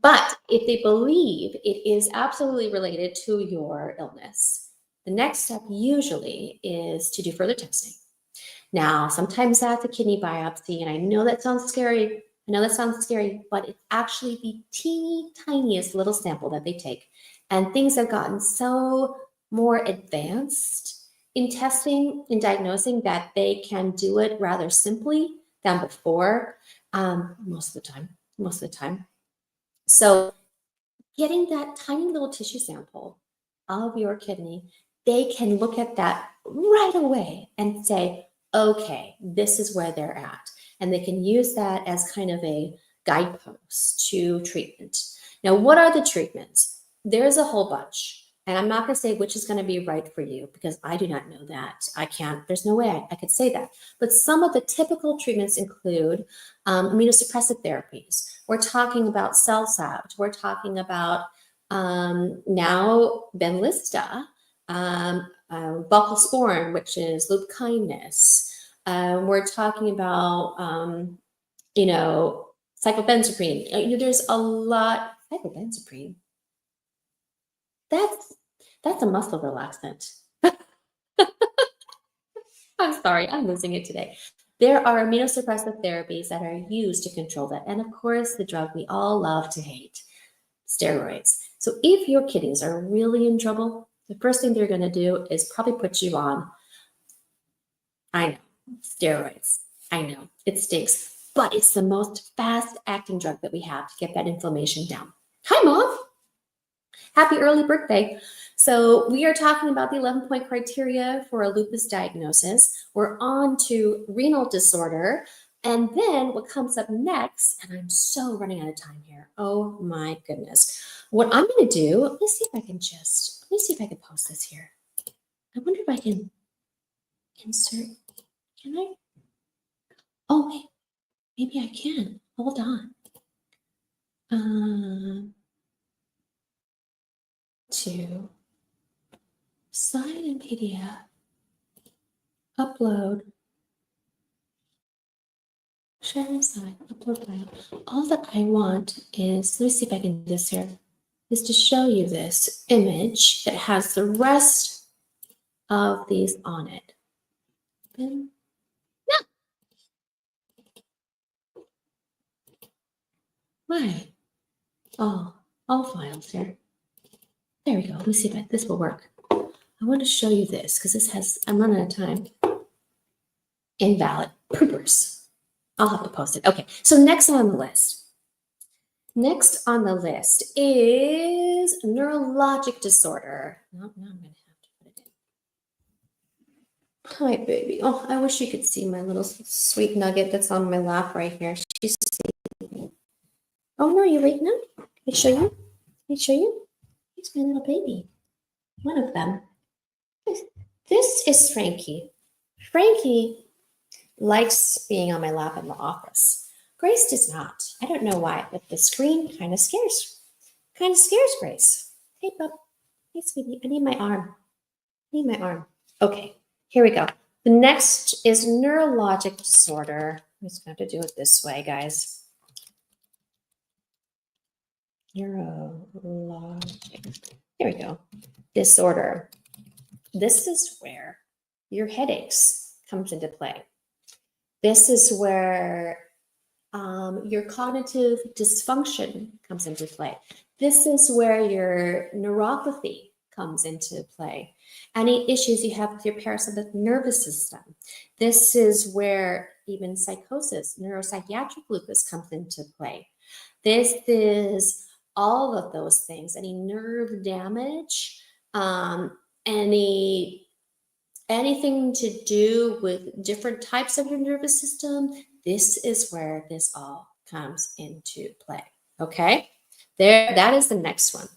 But if they believe it is absolutely related to your illness, the next step usually is to do further testing. Now, sometimes that's a kidney biopsy, and I know that sounds scary. But it's actually the teeny tiniest little sample that they take. And things have gotten so more advanced in testing and diagnosing that they can do it rather simply than before, most of the time. So getting that tiny little tissue sample of your kidney, they can look at that right away and say, okay, this is where they're at. And they can use that as kind of a guidepost to treatment. Now, what are the treatments? There's a whole bunch. And I'm not going to say which is going to be right for you, because I do not know that. I can't, there's no way I could say that. But some of the typical treatments include immunosuppressive therapies. We're talking about cell salvage. We're talking about now Benlysta, voclosporin, which is lupus. We're talking about, cyclobenzaprine. There's a lot. Cyclobenzaprine. That's a muscle relaxant. I'm sorry, I'm losing it today. There are immunosuppressive therapies that are used to control that. And of course, the drug we all love to hate, steroids. So if your kidneys are really in trouble, the first thing they're going to do is probably put you on, I know, steroids. I know, it stinks, but it's the most fast-acting drug that we have to get that inflammation down. Hi, Mom. Happy early birthday. So we are talking about the 11-point criteria for a lupus diagnosis. We're on to renal disorder. And then what comes up next, and I'm so running out of time here. Oh my goodness. What I'm going to do, let me see if I can post this here. I wonder if I can insert, can I? Oh, wait, maybe I can. Hold on. To slide in PDF, upload, share inside, upload file. All that I want is, let me see if I can do this here, is to show you this image that has the rest of these on it. No. Why? Oh, all files here. There we go. Let me see if this will work. I want to show you this because this has, I'm running out of time. Invalid. Poopers. I'll have to post it. Okay, so next on the list. Next on the list is neurologic disorder. No, now I'm going to have to put it in. Hi, baby. Oh, I wish you could see my little sweet nugget that's on my lap right here. She's sleeping. Oh, no, you're waking up? Can I show you? Can I show you? He's my little baby. One of them. This is Frankie. Frankie likes being on my lap in the office. Grace does not. I don't know why, but the screen kind of scares Grace. Hey, bub. Hey, sweetie. I need my arm. Okay, here we go. The next is neurologic disorder. I'm just going to have to do it this way, guys. Neurologic. Here we go. Disorder. This is where your headaches comes into play. This is where your cognitive dysfunction comes into play. This is where your neuropathy comes into play. Any issues you have with your parasympathetic nervous system. This is where even psychosis, neuropsychiatric lupus comes into play. This is all of those things, any nerve damage, anything to do with different types of your nervous system. This is where this all comes into play. Okay, that is the next one.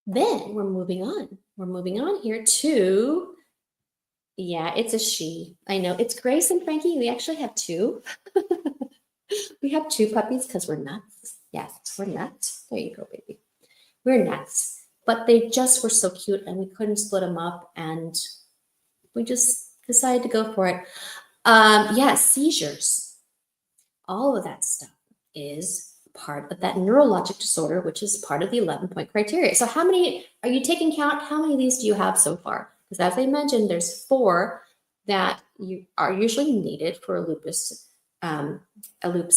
Then we're moving on. We're moving on here to, yeah, it's a she. I know, it's Grace and Frankie. We actually have two. We have two puppies because we're nuts. Yes, we're nuts. There you go, baby. We're nuts. But they just were so cute and we couldn't split them up and we just decided to go for it. Yeah, seizures. All of that stuff is part of that neurologic disorder, which is part of the 11-point criteria. So how many, are you taking count? How many of these do you have so far? Because as I mentioned, there's 4 that you are usually needed for a lupus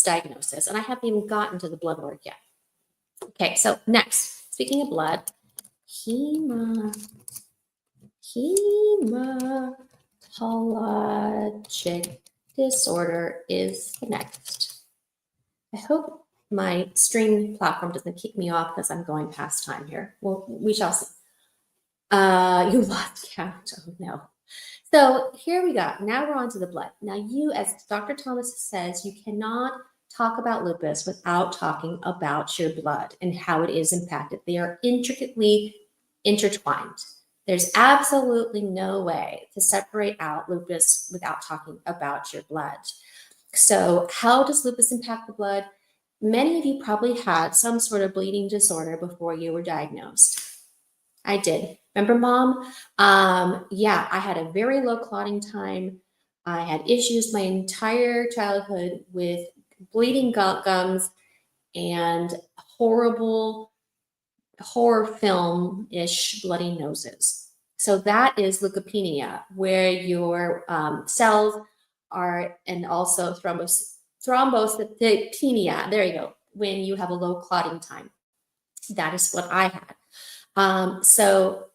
diagnosis. And I haven't even gotten to the blood work yet. Okay, so next, speaking of blood, hematologic disorder is the next. I hope my stream platform doesn't kick me off because I'm going past time here. Well, we shall see. You lost count. Oh no. So here we go. Now we're on to the blood. Now you, as Dr. Thomas says, you cannot talk about lupus without talking about your blood and how it is impacted. They are intricately intertwined. There's absolutely no way to separate out lupus without talking about your blood. So how does lupus impact the blood? Many of you probably had some sort of bleeding disorder before you were diagnosed. I did. Remember, Mom? Yeah, I had a very low clotting time. I had issues my entire childhood with bleeding gums and horrible horror film-ish bloody noses. So that is leukopenia, where your cells and also thrombocytopenia. There you go. When you have a low clotting time, that is what I had. So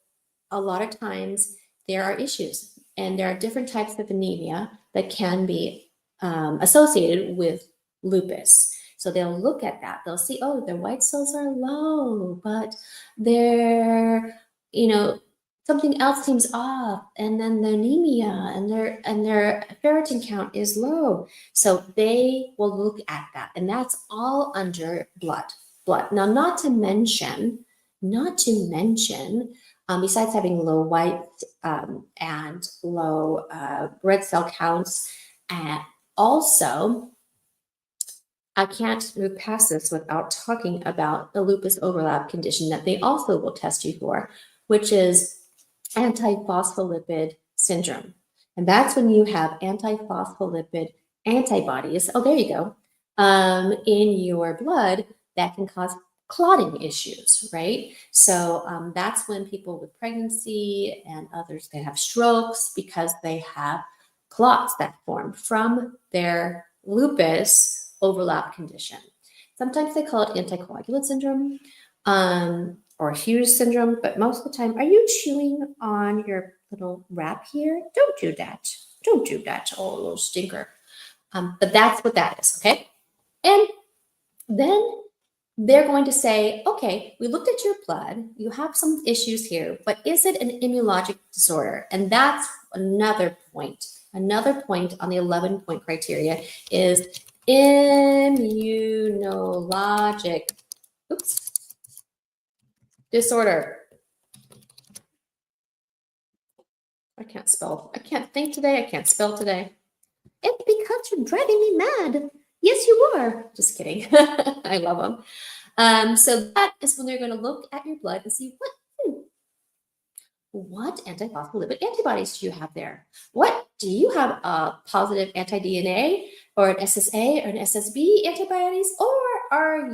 a lot of times there are issues, and there are different types of anemia that can be associated with lupus. So they'll look at that. They'll see, oh, their white cells are low, but their, something else seems off, and then the anemia and their ferritin count is low. So they will look at that, and that's all under blood. Now, not to mention, besides having low white and low red cell counts, also, I can't move past this without talking about the lupus overlap condition that they also will test you for, which is antiphospholipid syndrome. And that's when you have antiphospholipid antibodies, oh, there you go, in your blood that can cause clotting issues, right? So that's when people with pregnancy and others, they have strokes because they have clots that form from their lupus overlap condition. Sometimes they call it anticoagulant syndrome or Hughes syndrome, but most of the time, are you chewing on your little wrap here? Don't do that. Don't do that, oh, little stinker. But that's what that is, okay? And then they're going to say, okay, we looked at your blood, you have some issues here, but is it an immunologic disorder? And that's another point. Another point on the 11-point criteria is immunologic disorder. I can't spell. I can't think today. I can't spell today. It's because you're driving me mad. Yes, you are. Just kidding. I love them. So that is when they're going to look at your blood and see what antiphospholipid antibodies do you have there? What do you have a positive anti-DNA or an SSA or an SSB antibodies, or are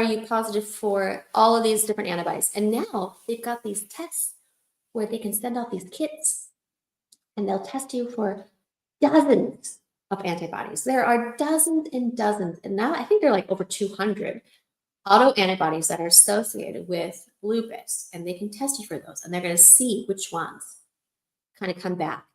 you positive for all of these different antibodies? And now they've got these tests where they can send out these kits and they'll test you for dozens of antibodies. There are dozens and dozens, and now I think they're like over 200 autoantibodies that are associated with lupus, and they can test you for those, and they're going to see which ones kind of come back.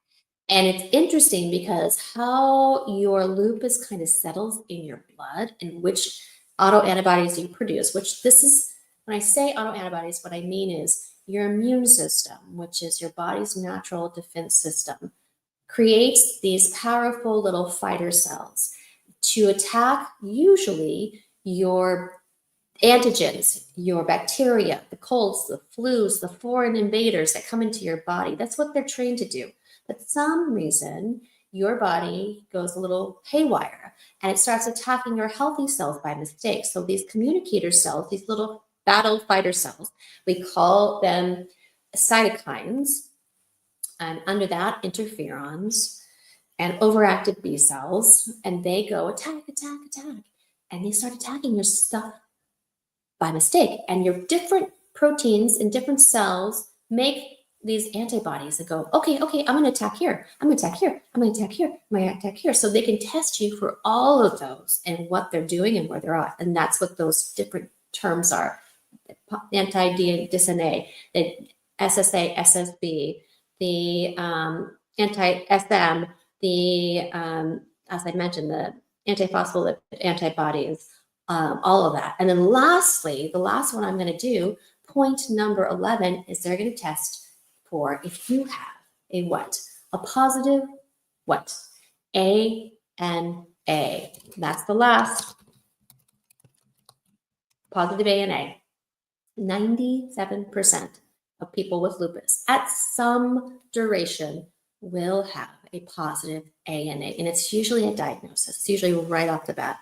And it's interesting because how your lupus kind of settles in your blood and which autoantibodies you produce, which this is, when I say autoantibodies, what I mean is your immune system, which is your body's natural defense system, creates these powerful little fighter cells to attack usually your antigens, your bacteria, the colds, the flus, the foreign invaders that come into your body. That's what they're trained to do. But some reason, your body goes a little haywire and it starts attacking your healthy cells by mistake. So these communicator cells, these little battle fighter cells, we call them cytokines, and under that, interferons and overactive B cells, and they go attack, and they start attacking your stuff by mistake. And your different proteins in different cells make these antibodies that go, okay, I'm going to attack here. I'm going to attack here. I'm going to attack here. I'm going to attack here. So they can test you for all of those and what they're doing and where they're at. And that's what those different terms are. Anti-DNA, the SSA, SSB, the anti-SM, the, as I mentioned, the antiphospholipid antibodies, all of that. And then lastly, the last one I'm going to do, point number 11, is they're going to test for if you have a what? A positive what? ANA. That's the last. Positive ANA. 97% of people with lupus at some duration will have a positive ANA. And it's usually a diagnosis. It's usually right off the bat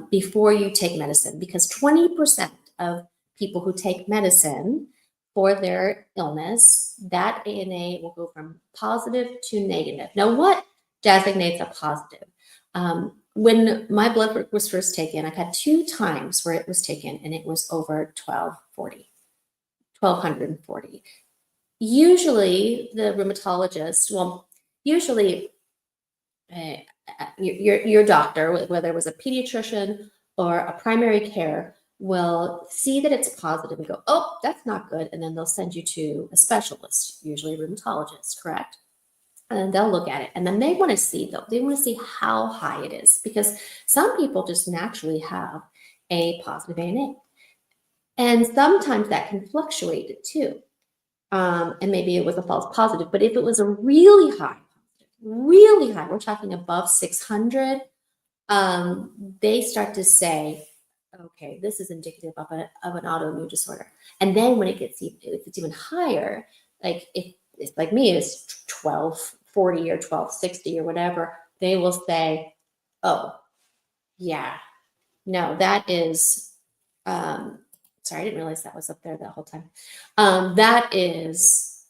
before you take medicine, because 20% of people who take medicine for their illness, that ANA will go from positive to negative. Now, what designates a positive? When my blood work was first taken, I've had 2 times where it was taken and it was over 1240. usually the rheumatologist, usually your doctor, whether it was a pediatrician or a primary care, will see that it's positive and go, oh, that's not good. And then they'll send you to a specialist, usually a rheumatologist, correct? And they'll look at it. And then they want to see, though, they want to see how high it is, because some people just naturally have a positive ANA. And sometimes that can fluctuate too. And maybe it was a false positive, but if it was a really high, we're talking above 600, they start to say, okay, this is indicative of an autoimmune disorder. And then when if it's even higher, like if it's like me, it's 1240 or 1260 or whatever, they will say, oh, yeah, no, that is, sorry, I didn't realize that was up there that whole time. That is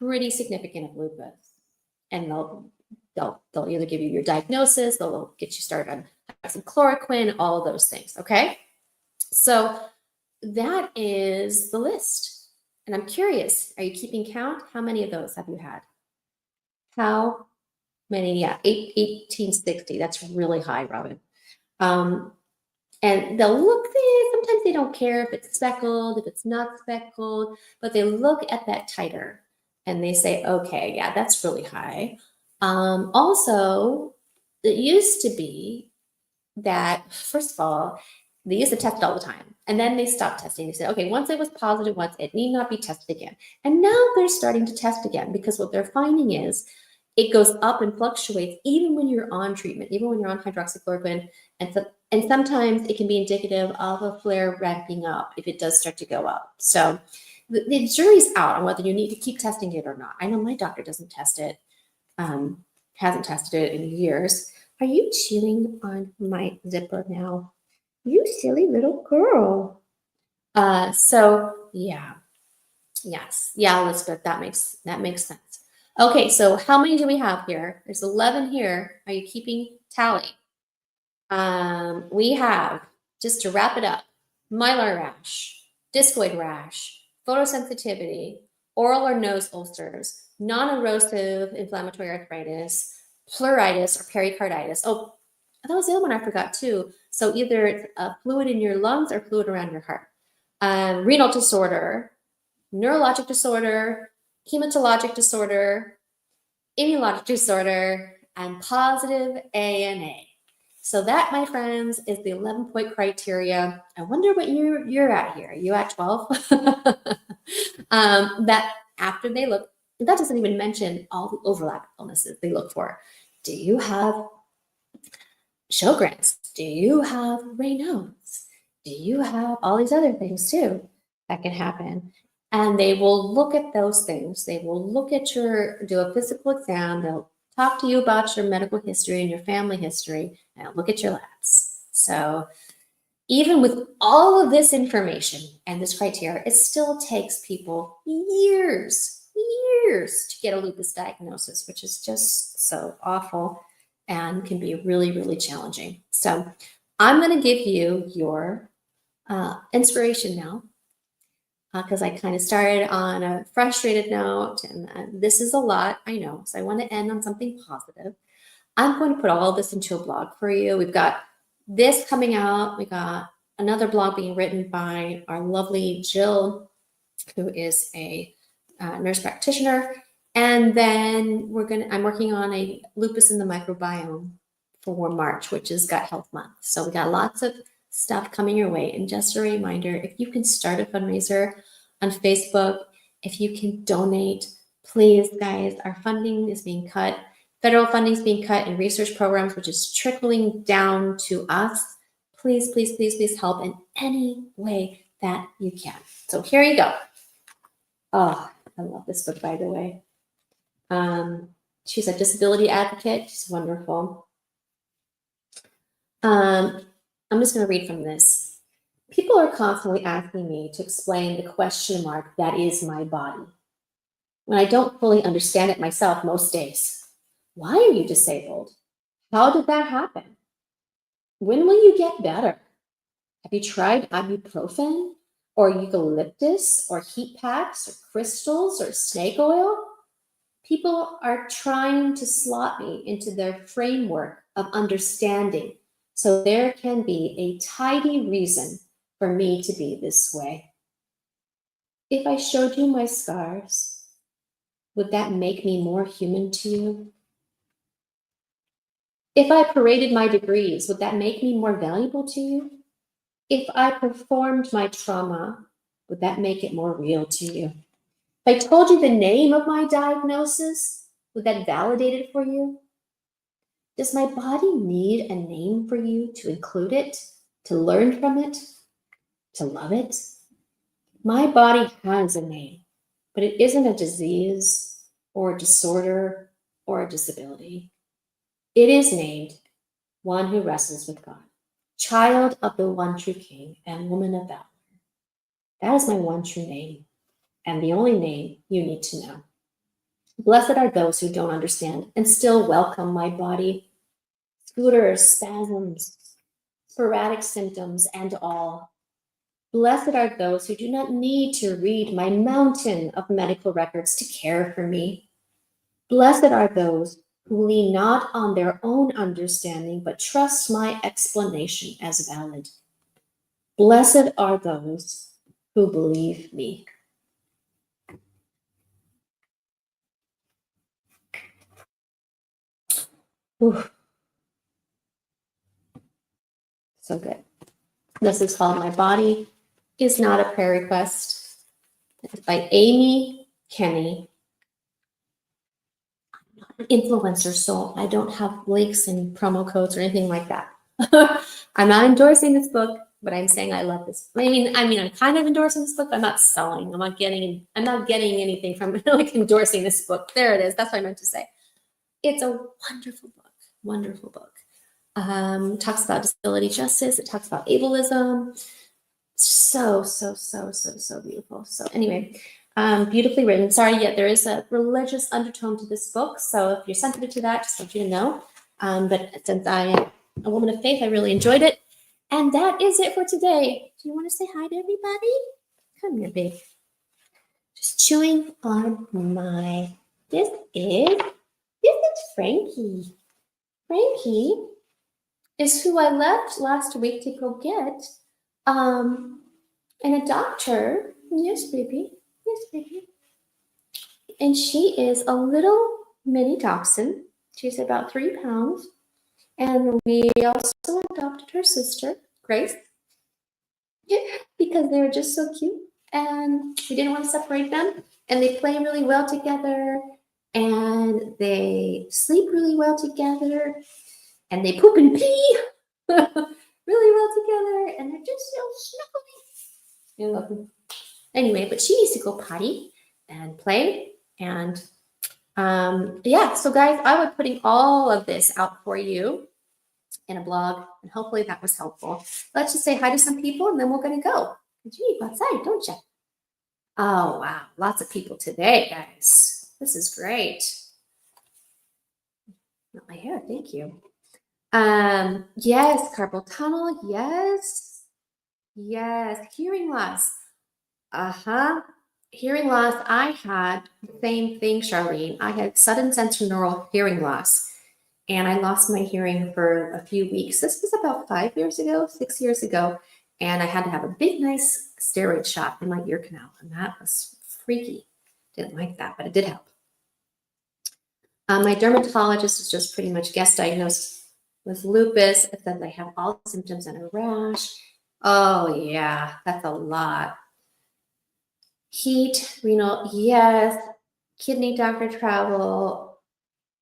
pretty significant of lupus. And they'll either give you your diagnosis, they'll get you started on some chloroquine, all of those things, okay? So that is the list. And I'm curious, are you keeping count? How many of those have you had? How many? Yeah, 1860. That's really high, Robin. And they'll look there. Sometimes they don't care if it's speckled, if it's not speckled, but they look at that titer and they say, okay, yeah, that's really high. Also, it used to be that, first of all, they used to test it all the time. And then they stopped testing. They said, okay, once it was positive once, it need not be tested again. And now they're starting to test again, because what they're finding is it goes up and fluctuates even when you're on treatment, even when you're on hydroxychloroquine. And sometimes it can be indicative of a flare ramping up if it does start to go up. So the jury's out on whether you need to keep testing it or not. I know my doctor doesn't test it, hasn't tested it in years. Are you chewing on my zipper now? You silly little girl. So yeah, yes, yeah, Elizabeth, that makes sense. Okay, so how many do we have here? There's 11 here. Are you keeping tally? We have, just to wrap it up, mylar rash, discoid rash, photosensitivity, oral or nose ulcers, non-erosive inflammatory arthritis, pleuritis or pericarditis. Oh, that was the other one I forgot too. So either it's a fluid in your lungs or fluid around your heart. Renal disorder, neurologic disorder, hematologic disorder, immunologic disorder, and positive ANA. So that, my friends, is the 11-point criteria. I wonder what you're at here. Are you at 12? That after they look, that doesn't even mention all the overlap illnesses they look for. Do you have Sjogren's? Do you have Raynaud's? Do you have all these other things too that can happen? And they will look at those things. They will look at do a physical exam. They'll talk to you about your medical history and your family history, and look at your labs. So even with all of this information and this criteria, it still takes people years to get a lupus diagnosis, which is just so awful and can be really, really challenging. So I'm going to give you your inspiration now, because I kind of started on a frustrated note, and this is a lot, I know. So I want to end on something positive. I'm going to put all this into a blog for you. We've got this coming out. We got another blog being written by our lovely Jill, who is a nurse practitioner. And then I'm working on a lupus in the microbiome for March, which is Gut Health Month. So we got lots of stuff coming your way. And just a reminder, if you can start a fundraiser on Facebook, if you can donate, please, guys, our funding is being cut. Federal funding is being cut in research programs, which is trickling down to us. Please, please, please, please help in any way that you can. So here you go. Oh, I love this book, by the way. She's a disability advocate. She's wonderful. I'm just going to read from this. People are constantly asking me to explain the question mark that is my body, when I don't fully understand it myself most days. Why are you disabled? How did that happen? When will you get better? Have you tried ibuprofen or eucalyptus or heat packs or crystals or snake oil. People are trying to slot me into their framework of understanding so there can be a tidy reason for me to be this way. If I showed you my scars, would that make me more human to you? If I paraded my degrees, would that make me more valuable to you? If I performed my trauma, would that make it more real to you? If I told you the name of my diagnosis, would that validate it for you? Does my body need a name for you to include it, to learn from it, to love it? My body has a name, but it isn't a disease or a disorder or a disability. It is named one who wrestles with God, child of the one true King and woman of valor. That is my one true name, and the only name you need to know. Blessed are those who don't understand and still welcome my body. Scooters, spasms, sporadic symptoms, and all. Blessed are those who do not need to read my mountain of medical records to care for me. Blessed are those who lean not on their own understanding, but trust my explanation as valid. Blessed are those who believe me. Whew. So good. This is called My Body Is Not a Prayer Request. It's by Amy Kenny. I'm not an influencer, so I don't have links and promo codes or anything like that. I'm not endorsing this book, but I'm saying I love this. I mean, I'm kind of endorsing this book. I'm not selling. I'm not getting anything from like endorsing this book. There it is. That's what I meant to say. It's a wonderful book. Wonderful book. Talks about disability justice. It talks about ableism. So beautiful. So anyway, beautifully written. Sorry, yeah, there is a religious undertone to this book. So if you're sensitive to that, just want you to know. But since I am a woman of faith, I really enjoyed it. And that is it for today. Do you want to say hi to everybody? Come here, babe. Just chewing on my, this is Frankie. Frankie is who I left last week to go get. And a doctor, yes, baby, and she is a little mini dachshund. She's about 3 pounds, and we also adopted her sister, Grace, because they were just so cute, and we didn't want to separate them, and they play really well together, and they sleep really well together, and they poop and pee really well together, and they're just so snuggly. I love them. Anyway, but she needs to go potty and play. And yeah, so guys, I was putting all of this out for you in a blog, and hopefully that was helpful. Let's just say hi to some people, and then we're going to go. You go outside, don't you? Oh, wow. Lots of people today, guys. This is great. Not my hair, thank you. Yes, carpal tunnel, yes. Yes, hearing loss. Hearing loss, I had the same thing, Charlene. I had sudden sensorineural hearing loss, and I lost my hearing for a few weeks. This was about 5 years ago, 6 years ago, and I had to have a big, nice steroid shot in my ear canal, and that was freaky. Didn't like that, but it did help. My dermatologist is just pretty much guest diagnosed with lupus. It says I have all the symptoms and a rash. Oh, yeah, that's a lot. Heat, renal, yes. Kidney doctor travel.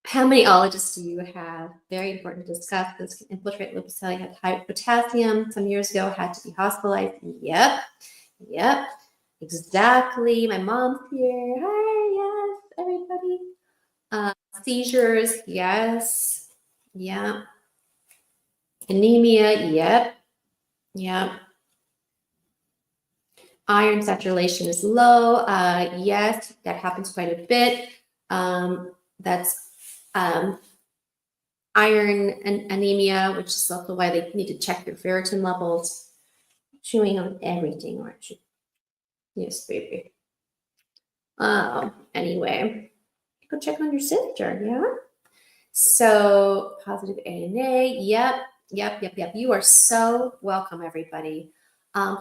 How many ologists do you have? Very important to discuss. This can infiltrate lupus. I had high potassium some years ago, had to be hospitalized. Yep, exactly. My mom's here. Hi, yes, everybody. Seizures, yes, yeah. Anemia, yep. Iron saturation is low. Yes, that happens quite a bit. That's iron and anemia, which is also why they need to check your ferritin levels. Chewing on everything, aren't you? Yes, baby. Anyway, go check on your sister, yeah? So positive ANA. Yep. You are so welcome, everybody.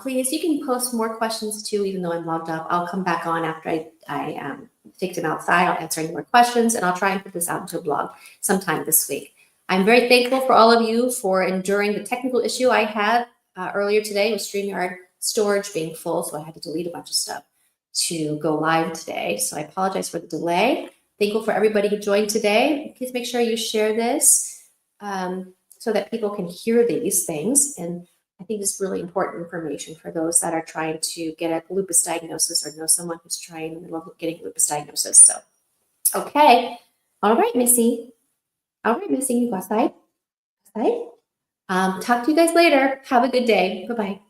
Please, you can post more questions too, even though I'm logged up. I'll come back on after I take them outside. I'll answer any more questions, and I'll try and put this out into a blog sometime this week. I'm very thankful for all of you for enduring the technical issue I had earlier today with StreamYard storage being full, so I had to delete a bunch of stuff to go live today. So I apologize for the delay. Thankful for everybody who joined today. Please make sure you share this so that people can hear these things. And I think it's really important information for those that are trying to get a lupus diagnosis or know someone who's trying in the middle of getting a lupus diagnosis. So, okay. All right, Missy. You go outside. Talk to you guys later. Have a good day. Bye-bye.